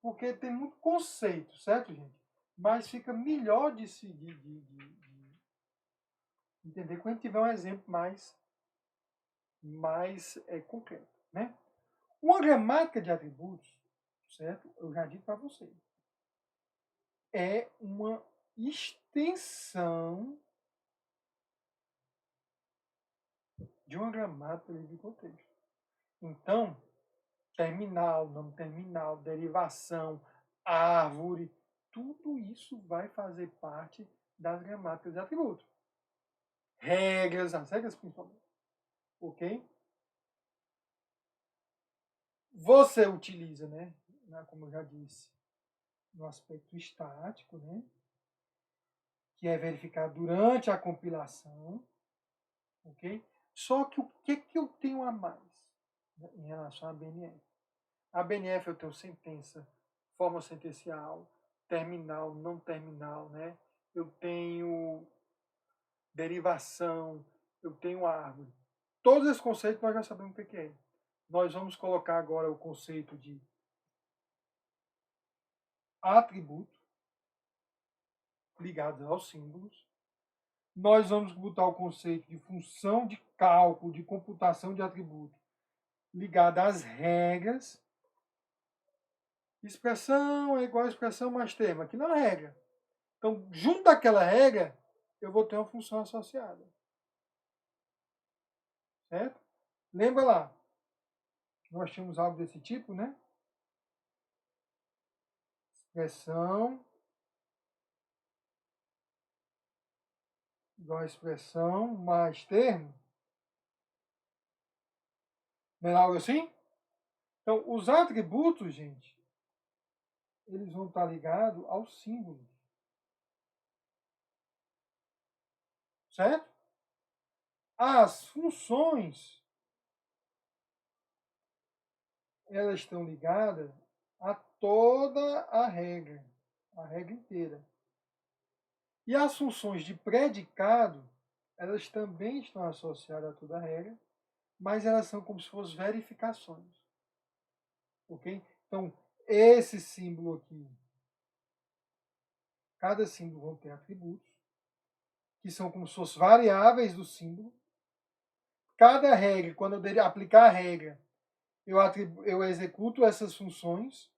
porque tem muito conceito, certo, gente? Mas fica melhor de entender quando tiver um exemplo mais concreto, né? Uma gramática de atributos, certo? Eu já disse para vocês, é uma extensão de uma gramática de contexto. Então, terminal, não terminal, derivação, árvore, tudo isso vai fazer parte das gramáticas de atributos. Regras, as regras principalmente. Ok? Você utiliza, né? Como eu já disse, no aspecto estático, né? Que é verificado durante a compilação. Ok? Só que o que eu tenho a mais, né, em relação à BNF? A BNF eu tenho sentença, forma sentencial, terminal, não terminal, né? Eu tenho derivação, eu tenho árvore. Todos esses conceitos nós já sabemos o que é. Nós vamos colocar agora o conceito de atributo ligados aos símbolos. Nós vamos botar o conceito de função de cálculo, de computação de atributo ligada às regras. Expressão é igual a expressão mais termo. Aqui não é regra. Então, junto àquela regra, eu vou ter uma função associada. Certo? Lembra lá, nós tínhamos algo desse tipo, né? Expressão igual a expressão mais termo. Não é algo assim? Então, os atributos, gente, eles vão estar ligados aos símbolos. Certo? As funções, elas estão ligadas a toda a regra inteira. E as funções de predicado, elas também estão associadas a toda a regra, mas elas são como se fossem verificações. Ok? Então, esse símbolo aqui, cada símbolo vai ter atributos, que são como se fossem variáveis do símbolo. Cada regra, quando eu aplicar a regra, eu executo essas funções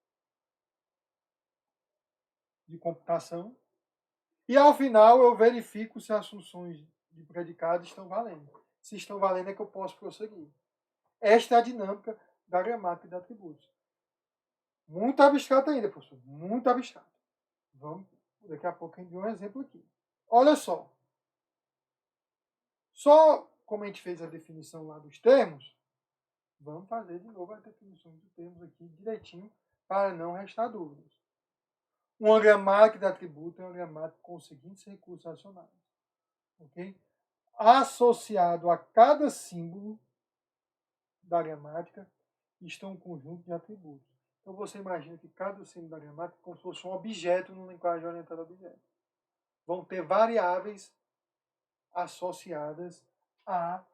de computação. E ao final eu verifico se as funções de predicado estão valendo. Se estão valendo é que eu posso prosseguir. Esta é a dinâmica da gramática de atributos. Muito abstrato ainda, professor. Muito abstrato. Vamos, daqui a pouco a gente vê um exemplo aqui. Olha só. Só como a gente fez a definição lá dos termos, vamos fazer de novo a definição dos termos aqui direitinho para não restar dúvidas. Uma gramática de atributo é uma gramática com os seguintes recursos acionários. Ok? Associado a cada símbolo da gramática está um conjunto de atributos. Então você imagina que cada símbolo da gramática é como se fosse um objeto numa linguagem orientada a objeto. Vão ter variáveis associadas a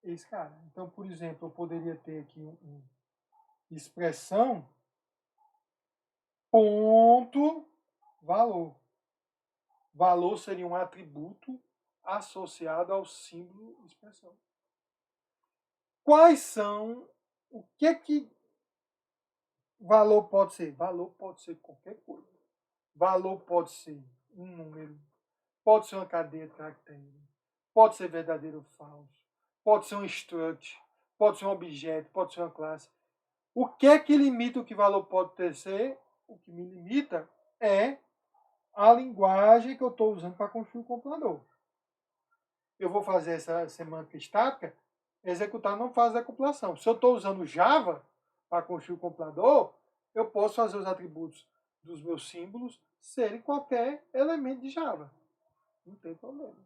esse cara. Então, por exemplo, eu poderia ter aqui uma expressão ponto valor. Valor seria um atributo associado ao símbolo expressão. Quais são, o que valor pode ser? Valor pode ser qualquer coisa. Valor pode ser um número, pode ser uma cadeia de caracteres, pode ser verdadeiro ou falso, pode ser um struct, pode ser um objeto, pode ser uma classe. O que limita o que valor pode ser? O que me limita é a linguagem que eu estou usando para construir o compilador. Eu vou fazer essa semântica estática, executar não faz a compilação. Se eu estou usando Java para construir o compilador, eu posso fazer os atributos dos meus símbolos serem qualquer elemento de Java. Não tem problema.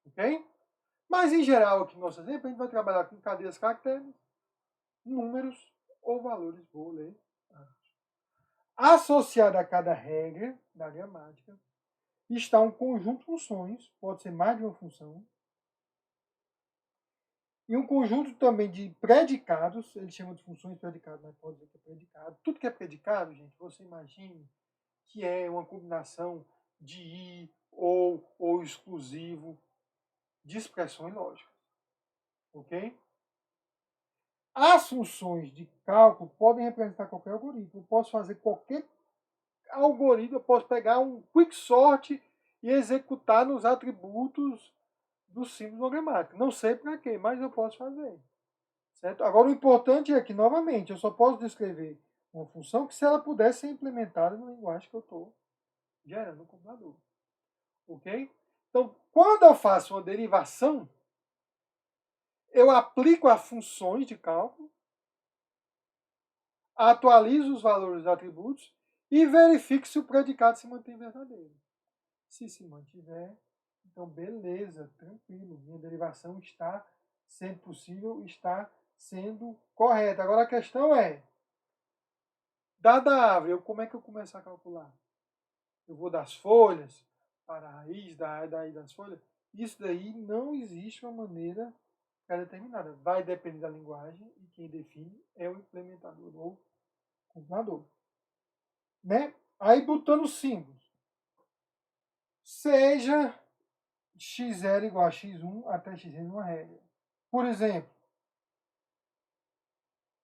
Ok? Mas, em geral, aqui no nosso exemplo, a gente vai trabalhar com cadeias caracteres, números ou valores. Vou ler. Associado a cada regra da gramática está um conjunto de funções, pode ser mais de uma função, e um conjunto também de predicados, ele chama de funções predicadas, mas pode dizer que é predicado. Tudo que é predicado, gente, você imagine que é uma combinação de i ou exclusivo de expressões lógicas. Ok? As funções de cálculo podem representar qualquer algoritmo. Eu posso fazer qualquer algoritmo, eu posso pegar um quicksort e executar nos atributos do símbolo gramático. Não sei para quê, mas eu posso fazer. Certo? Agora, o importante é que, novamente, eu só posso descrever uma função que se ela pudesse ser implementada na linguagem que eu estou gerando no computador. Ok? Então, quando eu faço uma derivação, eu aplico as funções de cálculo, atualizo os valores dos atributos e verifico se o predicado se mantém verdadeiro. Se se mantiver, então beleza, tranquilo, minha derivação está sendo possível, está sendo correta. Agora a questão é, dada a árvore, como é que eu começo a calcular? Eu vou das folhas para a raiz daí das folhas? Isso daí não existe uma maneira pré-determinada. Vai depender da linguagem e quem define é o implementador ou compilador. Né? Aí botando símbolos. Seja x0 igual a x1 até xn uma regra. Por exemplo,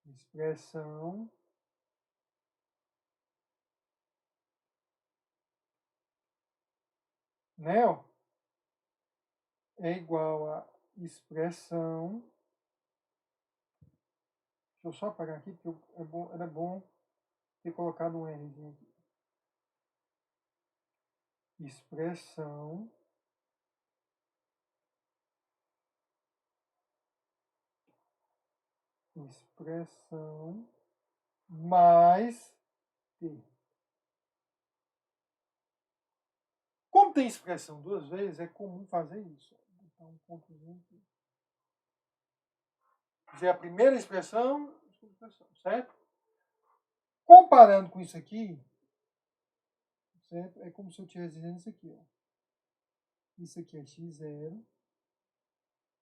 expressão né, ó, é igual a expressão. Deixa eu só apagar aqui, porque era bom ter colocado um R aqui. Expressão mais T. Como tem expressão duas vezes, é comum fazer isso. Então, um pontozinho aqui. Dizer a primeira expressão, certo? Comparando com isso aqui, certo? É como se eu estivesse dizendo isso aqui, ó. Isso aqui é x0,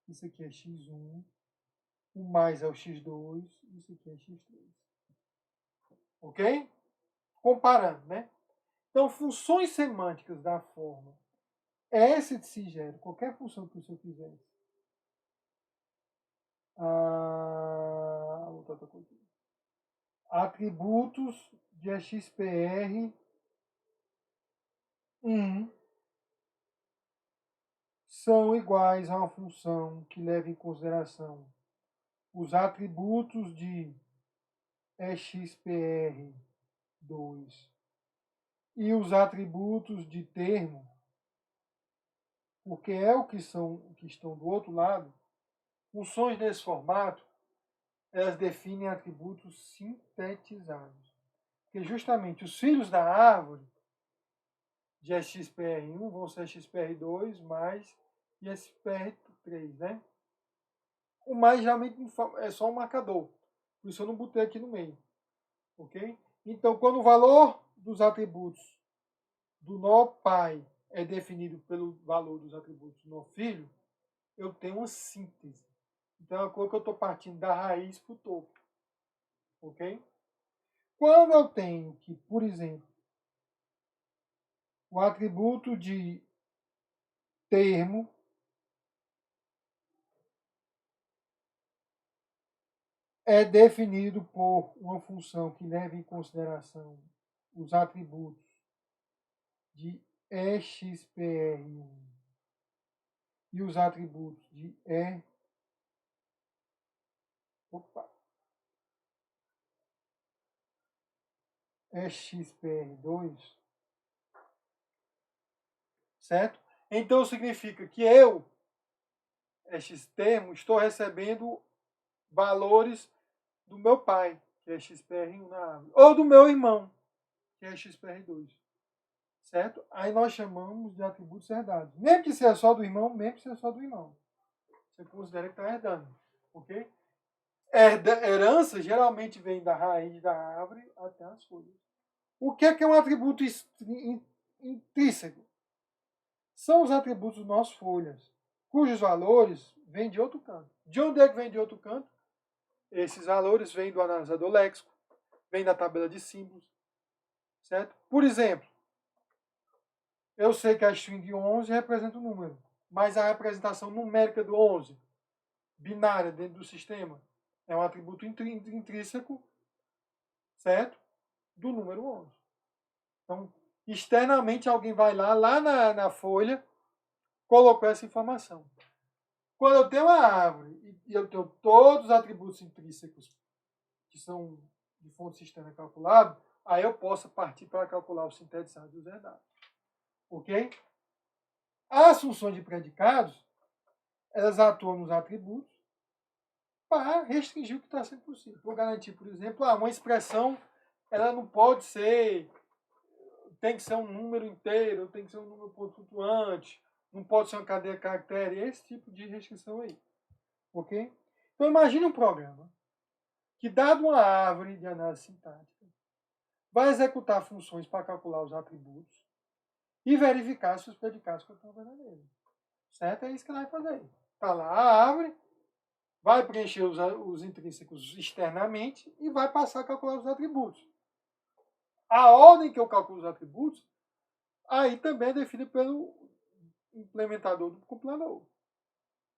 isso aqui é x1, o mais é o x2, isso aqui é x3. Ok? Comparando, né? Então, funções semânticas da forma S de x0, qualquer função que você fizesse. Atributos de XPR 1 são iguais a uma função que leva em consideração os atributos de XPR 2 e os atributos de termo, porque é o que estão do outro lado. Funções desse formato, elas definem atributos sintetizados. Porque justamente os filhos da árvore de XPR1 vão ser XPR2 mais XPR3, né? O mais geralmente é só um marcador. Por isso eu não botei aqui no meio. Ok? Então, quando o valor dos atributos do nó pai é definido pelo valor dos atributos do nó filho, eu tenho uma síntese. Então, é uma coisa que eu estou partindo da raiz para o topo. Ok? Quando eu tenho que, por exemplo, o atributo de termo é definido por uma função que leva em consideração os atributos de EXPR1 e os atributos de EXPR2, certo? Então significa que eu, estes termos, estou recebendo valores do meu pai, que é XPR1 na árvore, ou do meu irmão, que é XPR2, certo? Aí nós chamamos de atributos herdados. Mesmo que seja só do irmão, mesmo que seja só do irmão. Você considera que está herdando, ok? Herança geralmente vem da raiz da árvore até as folhas. O que é um atributo intrínseco? São os atributos das nossas folhas, cujos valores vêm de outro canto. De onde é que vem de outro canto? Esses valores vêm do analisador léxico, vêm da tabela de símbolos, certo? Por exemplo, eu sei que a string de 11 representa um número, mas a representação numérica do 11, binária dentro do sistema, é um atributo intrínseco, certo? Do número 11. Então, externamente, alguém vai lá na folha, colocou essa informação. Quando eu tenho uma árvore e eu tenho todos os atributos intrínsecos que são de fonte sistema calculado, aí eu posso partir para calcular o sintetizado e os herdados. Ok? As funções de predicados, elas atuam nos atributos para restringir o que está sendo possível. Vou garantir, por exemplo, uma expressão, ela não pode ser, tem que ser um número inteiro, tem que ser um número flutuante, não pode ser uma cadeia de caracteres, esse tipo de restrição aí. Ok? Então imagine um programa que, dado uma árvore de análise sintática, vai executar funções para calcular os atributos e verificar se os predicados estão verdadeiros. Certo? É isso que ela vai fazer. Está lá a árvore, vai preencher os intrínsecos externamente e vai passar a calcular os atributos. A ordem que eu calculo os atributos, aí também é definida pelo implementador do compilador.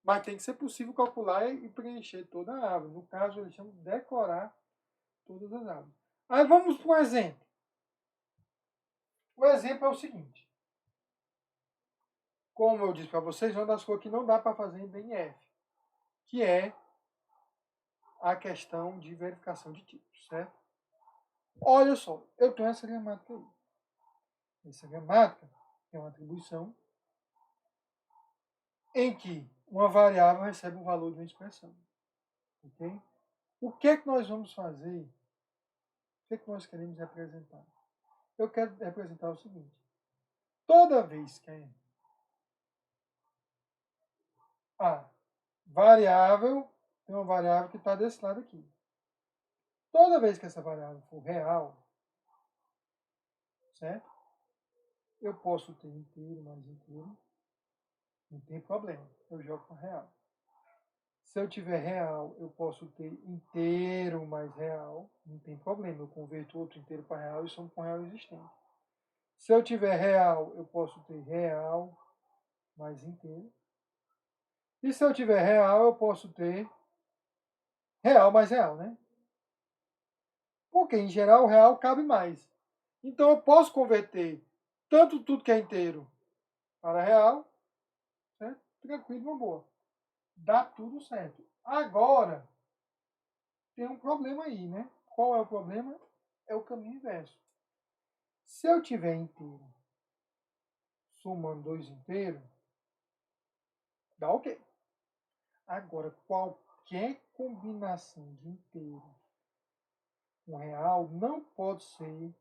Mas tem que ser possível calcular e preencher toda a árvore. No caso, eles chamam de decorar todas as árvores. Aí vamos para um exemplo. O exemplo é o seguinte. Como eu disse para vocês, uma das coisas que não dá para fazer em DNF, que é a questão de verificação de tipos, certo? Olha só, eu tenho essa gramática aí. Essa gramática é uma atribuição em que uma variável recebe o valor de uma expressão. Ok? O que é que nós vamos fazer? O que é que nós queremos representar? Eu quero representar o seguinte. Toda vez que a variável, tem uma variável que está desse lado aqui. Toda vez que essa variável for real, certo? Eu posso ter inteiro mais inteiro, não tem problema, eu jogo com real. Se eu tiver real, eu posso ter inteiro mais real, não tem problema, eu converto outro inteiro para real e somo com real existente. Se eu tiver real, eu posso ter real mais inteiro. E se eu tiver real, eu posso ter real mais real, né? Porque, em geral, o real cabe mais. Então, eu posso converter tanto tudo que é inteiro para real, certo? Tranquilo, uma boa. Dá tudo certo. Agora, tem um problema aí, né? Qual é o problema? É o caminho inverso. Se eu tiver inteiro somando dois inteiros, dá ok. Agora, qualquer combinação de inteiro com real não pode ser...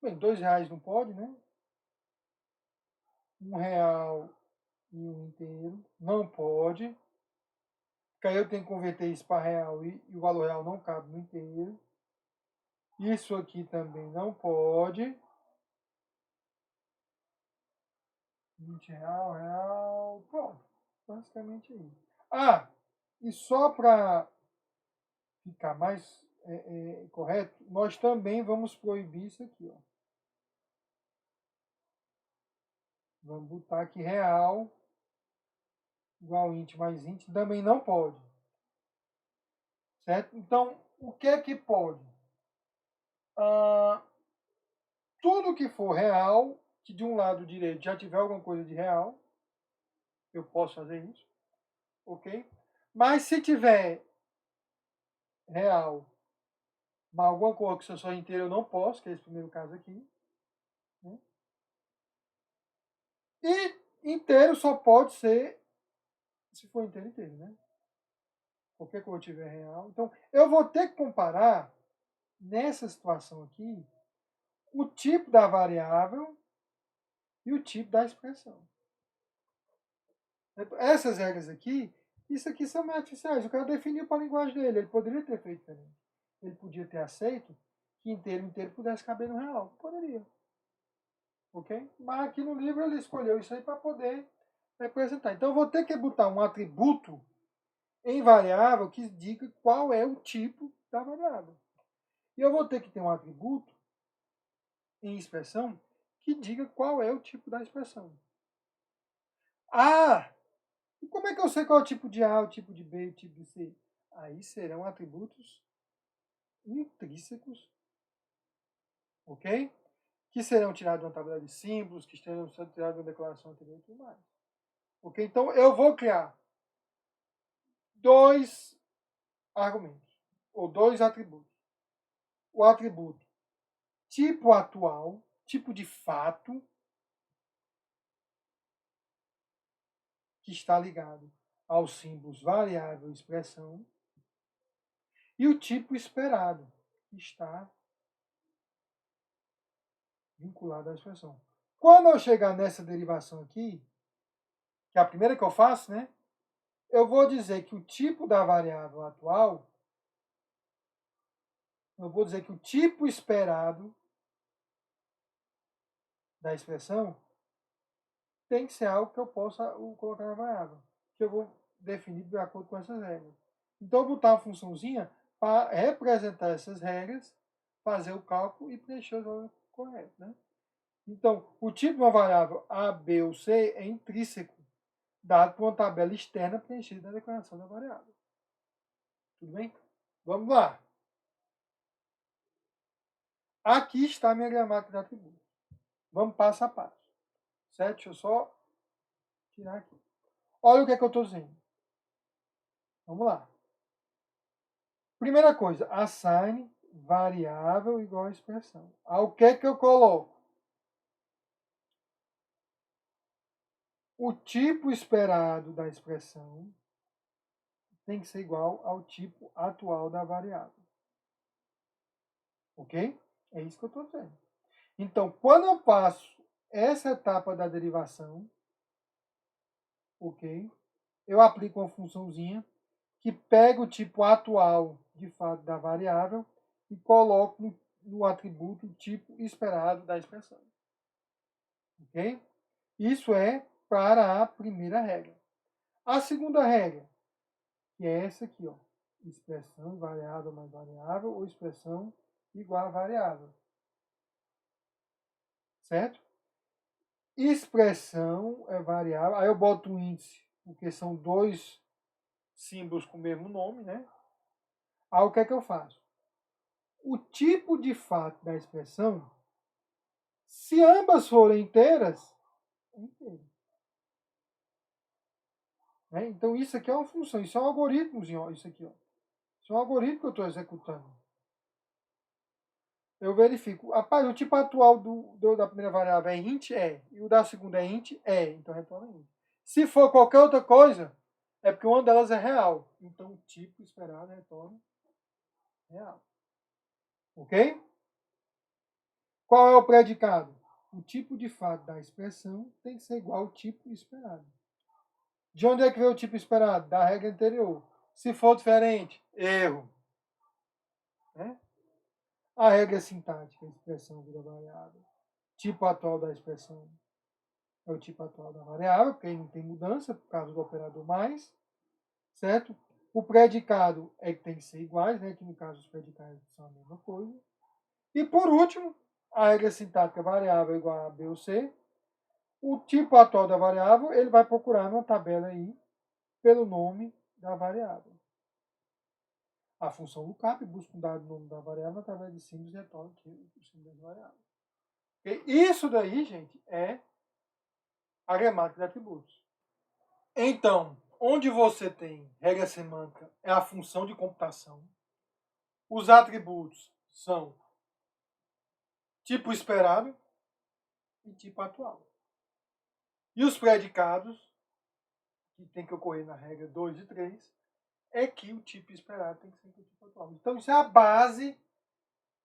Bem, R$2 não pode, né? R$1 e um inteiro não pode. Porque aí eu tenho que converter isso para real e o valor real não cabe no inteiro. Isso aqui também não pode. R$20, real. Pronto. Basicamente isso. Ah, e só para ficar mais correto, nós também vamos proibir isso aqui, ó. Vamos botar aqui real igual int mais int, também não pode. Certo? Então, o que é que pode? Tudo que for real, que de um lado direito já tiver alguma coisa de real, eu posso fazer isso, ok? Mas se tiver real, mas alguma coisa que seja só inteira eu não posso, que é esse primeiro caso aqui. Né? E inteiro só pode ser se for inteiro, inteiro, né? Qualquer coisa tiver real. Então, eu vou ter que comparar, nessa situação aqui, o tipo da variável e o tipo da expressão. Essas regras aqui, isso aqui são artificiais. O cara definiu para a linguagem dele. Ele poderia ter feito diferente. Ele podia ter aceito que inteiro pudesse caber no real. Poderia. Ok? Mas aqui no livro ele escolheu isso aí para poder representar. Então eu vou ter que botar um atributo em variável que diga qual é o tipo da variável. E eu vou ter que ter um atributo em expressão que diga qual é o tipo da expressão. Ah! E como é que eu sei qual é o tipo de A, o tipo de B, o tipo de C? Aí serão atributos intrínsecos, ok? Que serão tirados de uma tabela de símbolos, que serão tirados de uma declaração anterior e tudo mais. Ok? Então eu vou criar dois argumentos, ou dois atributos. O atributo tipo atual, tipo de fato, que está ligado aos símbolos variável e expressão, e o tipo esperado, que está vinculado à expressão. Quando eu chegar nessa derivação aqui, que é a primeira que eu faço, né? Eu vou dizer que o tipo da variável atual, eu vou dizer que o tipo esperado da expressão tem que ser algo que eu possa colocar na variável, que eu vou definir de acordo com essas regras. Então, eu vou botar uma funçãozinha para representar essas regras, fazer o cálculo e preencher os valores corretos. Né? Então, o tipo de uma variável A, B ou C é intrínseco, dado por uma tabela externa preenchida na declaração da variável. Tudo bem? Vamos lá. Aqui está a minha gramática de atributos. Vamos passo a passo. Certo? Deixa eu só tirar aqui. Olha o que é que eu estou dizendo. Vamos lá. Primeira coisa, assign variável igual a expressão. Ao que é que eu coloco? O tipo esperado da expressão tem que ser igual ao tipo atual da variável. Ok? É isso que eu estou dizendo. Então, quando eu passo essa etapa da derivação, ok? Eu aplico uma funçãozinha que pega o tipo atual, de fato, da variável e coloco no atributo o tipo esperado da expressão. Ok? Isso é para a primeira regra. A segunda regra, que é essa aqui, ó, expressão variável mais variável ou expressão igual a variável. Certo? Expressão é variável, aí eu boto um índice, porque são dois símbolos com o mesmo nome, né? Aí o que é que eu faço? O tipo de fato da expressão, se ambas forem inteiras, é inteiro. Né? Então isso aqui é uma função, isso é um algoritmozinho, ó, isso aqui. Ó. Isso é um algoritmo que eu estou executando. Eu verifico, rapaz, o tipo atual da primeira variável é int? É. E o da segunda é int? É. Então retorna int. Se for qualquer outra coisa, é porque uma delas é real. Então o tipo esperado retorna real. Ok? Qual é o predicado? O tipo de fato da expressão tem que ser igual ao tipo esperado. De onde é que veio o tipo esperado? Da regra anterior. Se for diferente, erro. Né? A regra sintática, a expressão vira variável. Tipo atual da expressão é o tipo atual da variável, porque aí não tem mudança por causa do operador mais, certo? O predicado é que tem que ser iguais, né? Que no caso os predicados são a mesma coisa. E por último, a regra sintática variável igual a B ou C. O tipo atual da variável, ele vai procurar numa tabela aí pelo nome da variável. A função lookup busca um dado nome da variável na tabela de símbolos e retorna aqui o símbolo da variável. E isso daí, gente, é a gramática de atributos. Então, onde você tem regra semântica é a função de computação. Os atributos são tipo esperado e tipo atual. E os predicados, que tem que ocorrer na regra 2 e 3, é que o tipo esperado tem que ser o tipo atual. Então, isso é a base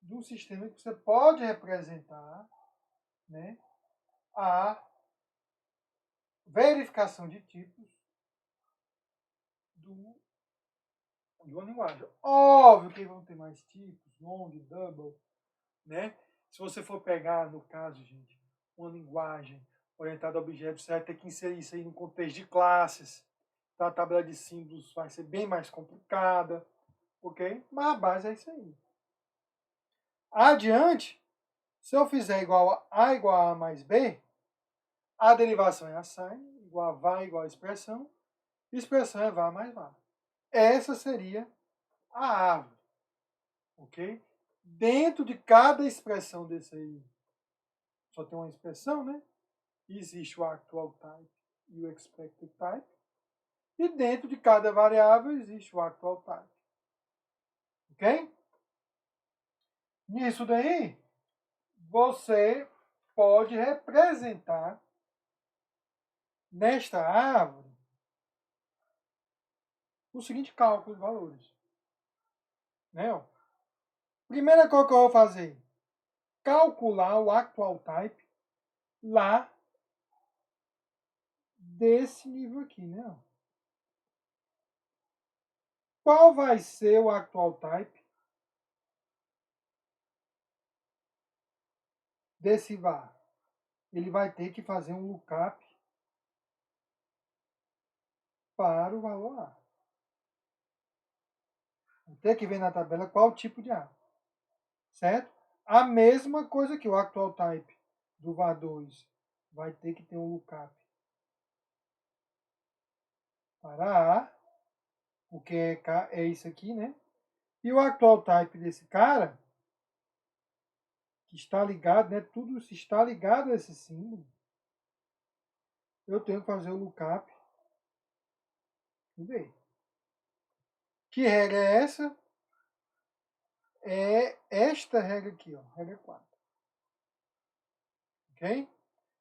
de um sistema que você pode representar, né, a verificação de tipos de uma linguagem. Óbvio que vão ter mais tipos, long, double, né? Se você for pegar, no caso, gente, uma linguagem orientada a objetos, você vai ter que inserir isso aí no contexto de classes. Então a tabela de símbolos vai ser bem mais complicada, ok? Mas a base é isso aí. Adiante, se eu fizer igual a mais B, a derivação é assign, igual a var igual a expressão é var mais var. Essa seria a árvore, ok? Dentro de cada expressão desse aí, só tem uma expressão, né? Existe o actual type e o expected type. E dentro de cada variável existe o actual type. Ok? Nisso daí, você pode representar nesta árvore o seguinte cálculo de valores. Né? Primeira coisa que eu vou fazer, calcular o actual type lá desse nível aqui, né? Qual vai ser o actual type desse var? Ele vai ter que fazer um lookup para o valor A. Vai ter que ver na tabela qual tipo de A. Certo? A mesma coisa que o actual type do var2 vai ter que ter um lookup para A, porque é isso aqui, né? E o actual type desse cara, que está ligado, né? Tudo está ligado a esse símbolo. Eu tenho que fazer o lookup em B. Que regra é essa? É esta regra aqui, ó, regra 4. Ok?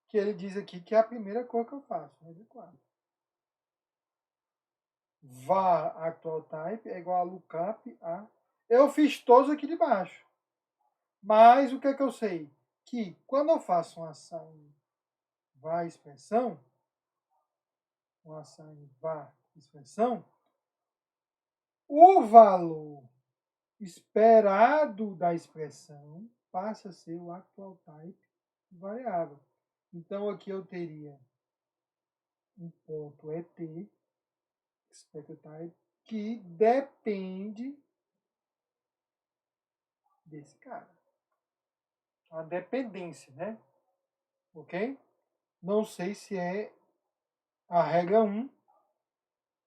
Que ele diz aqui que é a primeira coisa que eu faço, regra 4. var actual type é igual a lookup a... Eu fiz todos aqui de baixo. Mas o que é que eu sei? Que quando eu faço um assign var expressão, o valor esperado da expressão passa a ser o actual type variável. Então aqui eu teria um ponto ET, expected type, que depende desse cara. A dependência, né? Ok? Não sei se é a regra 1,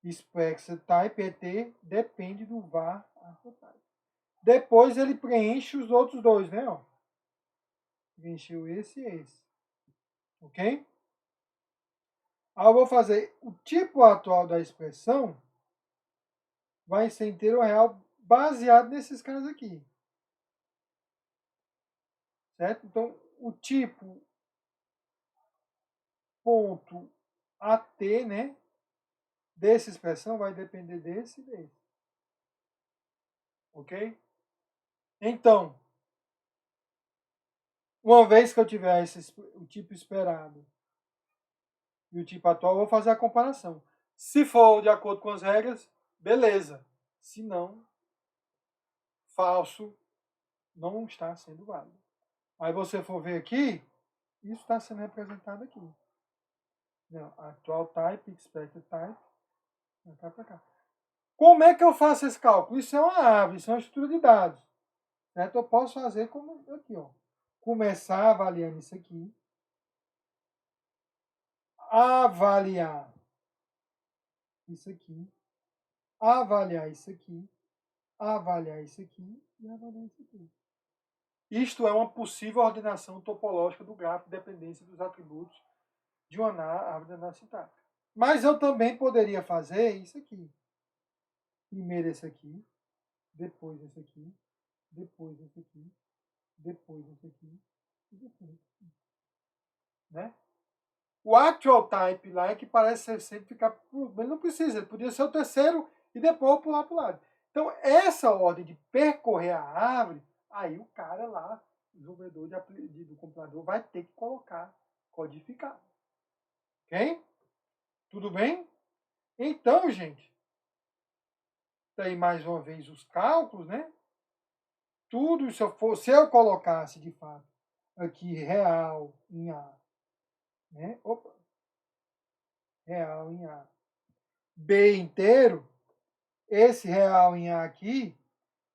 expected type ET depende do var actual type. Depois ele preenche os outros dois, né? Ó. Preencheu esse e esse. Ok? Aí eu vou fazer o tipo atual da expressão vai ser inteiro real baseado nesses caras aqui. Certo? Então, o tipo ponto AT, né, dessa expressão vai depender desse e desse. Ok? Então, uma vez que eu tiver o tipo esperado e o tipo atual, eu vou fazer a comparação. Se for de acordo com as regras, beleza. Se não, falso, não está sendo válido. Aí você for ver aqui, isso está sendo representado aqui. Não, actual type, expected type, pra cá, pra cá. Como é que eu faço esse cálculo? Isso é uma árvore, isso é uma estrutura de dados. Certo? Eu posso fazer como aqui, ó. Começar avaliando isso aqui. Avaliar isso aqui. Avaliar isso aqui. Avaliar isso aqui e avaliar isso aqui. Isto é uma possível ordenação topológica do grafo de dependência dos atributos de uma árvore de análise sintática. Mas eu também poderia fazer isso aqui. Primeiro esse aqui, depois esse aqui, depois esse aqui, depois esse aqui e depois esse aqui. Né? O actual type lá é que parece sempre ficar... Mas não precisa, ele podia ser o terceiro e depois eu pular para o lado. Então, essa ordem de percorrer a árvore, aí o cara lá, o desenvolvedor do compilador, vai ter que colocar, codificar. Ok? Tudo bem? Então, gente, aí mais uma vez os cálculos, né? Tudo, se eu colocasse de fato aqui real em A, né? Opa, real em A, B inteiro, esse real em A aqui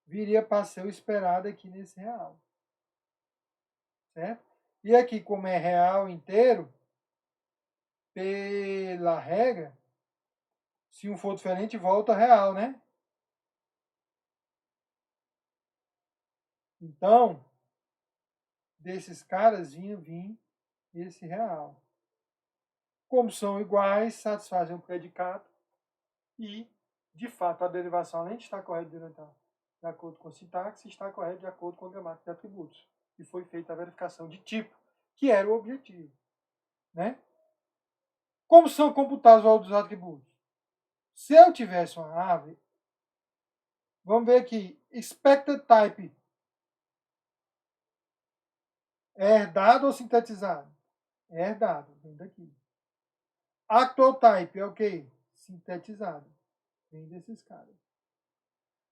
viria para ser o esperado aqui nesse real. Certo? E aqui, como é real inteiro, pela regra, se um for diferente, volta real, né? Então, desses caras vinha vir esse real. Como são iguais, satisfazem o predicado e, de fato, a derivação, além de estar correta de acordo com a sintaxe, está correta de acordo com a gramática de atributos. E foi feita a verificação de tipo, que era o objetivo. Né? Como são computados os valores dos atributos? Se eu tivesse uma árvore, vamos ver aqui, expected type é herdado ou sintetizado? É herdado, vem daqui. Actual type é o quê? Sintetizado, vem desses caras.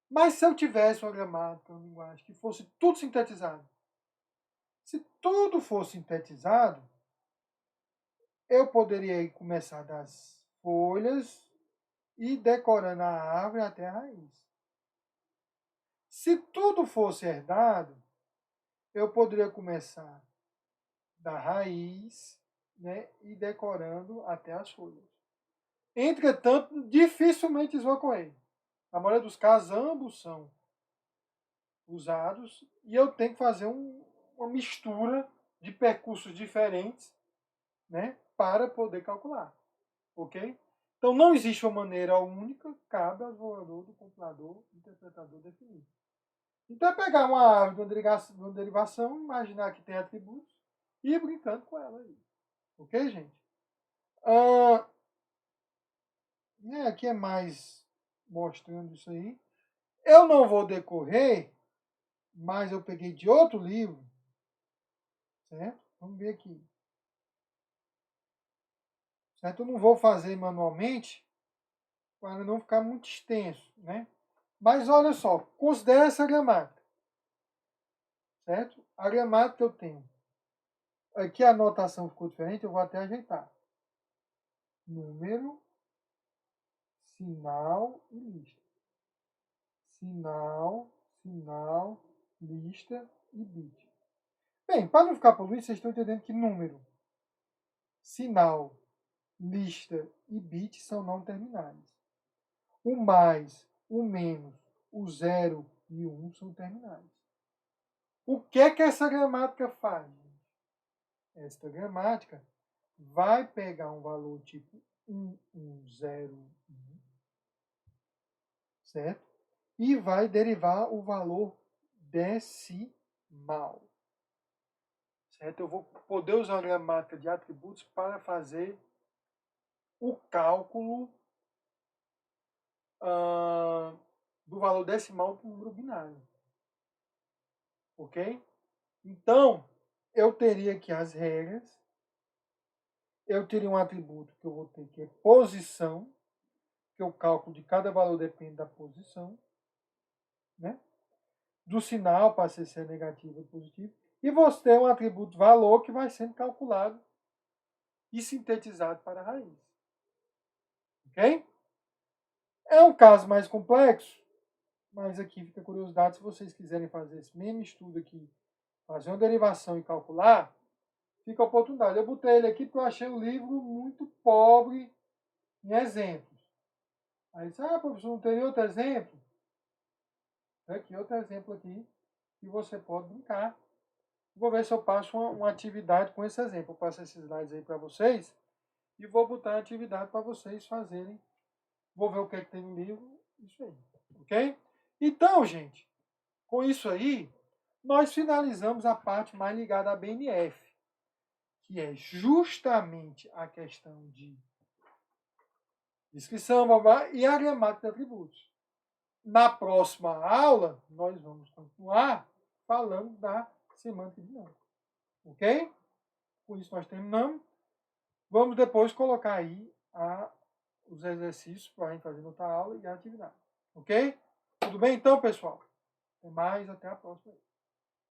Mas se eu tivesse uma gramática, uma linguagem que fosse tudo sintetizado, se tudo fosse sintetizado, eu poderia começar das folhas e decorando a árvore até a raiz. Se tudo fosse herdado, eu poderia começar da raiz, né, e decorando até as folhas. Entretanto, dificilmente isso vai ocorrer. Na maioria dos casos, ambos são usados e eu tenho que fazer uma mistura de percursos diferentes, né, para poder calcular. Ok? Então, não existe uma maneira única, cabe ao desenvolvedor do compilador, interpretador definir. Então, é pegar uma árvore de uma derivação, imaginar que tem atributos e ir brincando com ela aí. Ok, gente? Aqui é mais mostrando isso aí. Eu não vou decorrer, mas eu peguei de outro livro. Certo? Vamos ver aqui. Certo? Eu não vou fazer manualmente, para não ficar muito extenso, né? Mas olha só, considere essa gramática. Certo? A gramática eu tenho. Aqui a anotação ficou diferente, eu vou até ajeitar. Número, sinal e lista. Sinal, lista e bit. Bem, para não ficar poluído, vocês estão entendendo que número, sinal, lista e bit são não terminais. O mais, o menos, o 0 e o 1 são terminais. O que é que essa gramática faz? Esta gramática vai pegar um valor tipo 1, 1, 0, 1, certo? E vai derivar o valor decimal. Certo? Eu vou poder usar a gramática de atributos para fazer o cálculo do valor decimal para um número binário. Ok? Então, eu teria aqui as regras. Eu teria um atributo que eu vou ter que é posição, que o cálculo de cada valor depende da posição. Né? do sinal para ser negativo ou positivo, e você tem um atributo valor que vai sendo calculado e sintetizado para a raiz. Ok? É um caso mais complexo, mas aqui fica a curiosidade, se vocês quiserem fazer esse mesmo estudo aqui, fazer uma derivação e calcular, fica a oportunidade. Eu botei ele aqui porque eu achei o livro muito pobre em exemplos. Aí disse, professor, não tem outro exemplo? Aqui, outro exemplo aqui, que você pode brincar. Vou ver se eu passo uma atividade com esse exemplo. Eu passo esses slides aí para vocês e vou botar a atividade para vocês fazerem. Vou ver o que é que tem no livro. Isso aí. Ok? Então, gente, com isso aí, nós finalizamos a parte mais ligada à BNF, que é justamente a questão de descrição, babá, e a gramática de atributos. Na próxima aula, nós vamos continuar falando da semântica dinâmica. Ok? Com isso nós terminamos. Vamos depois colocar aí os exercícios para a gente fazer outra aula e a atividade. Ok? Tudo bem então, pessoal? Até mais, até a próxima.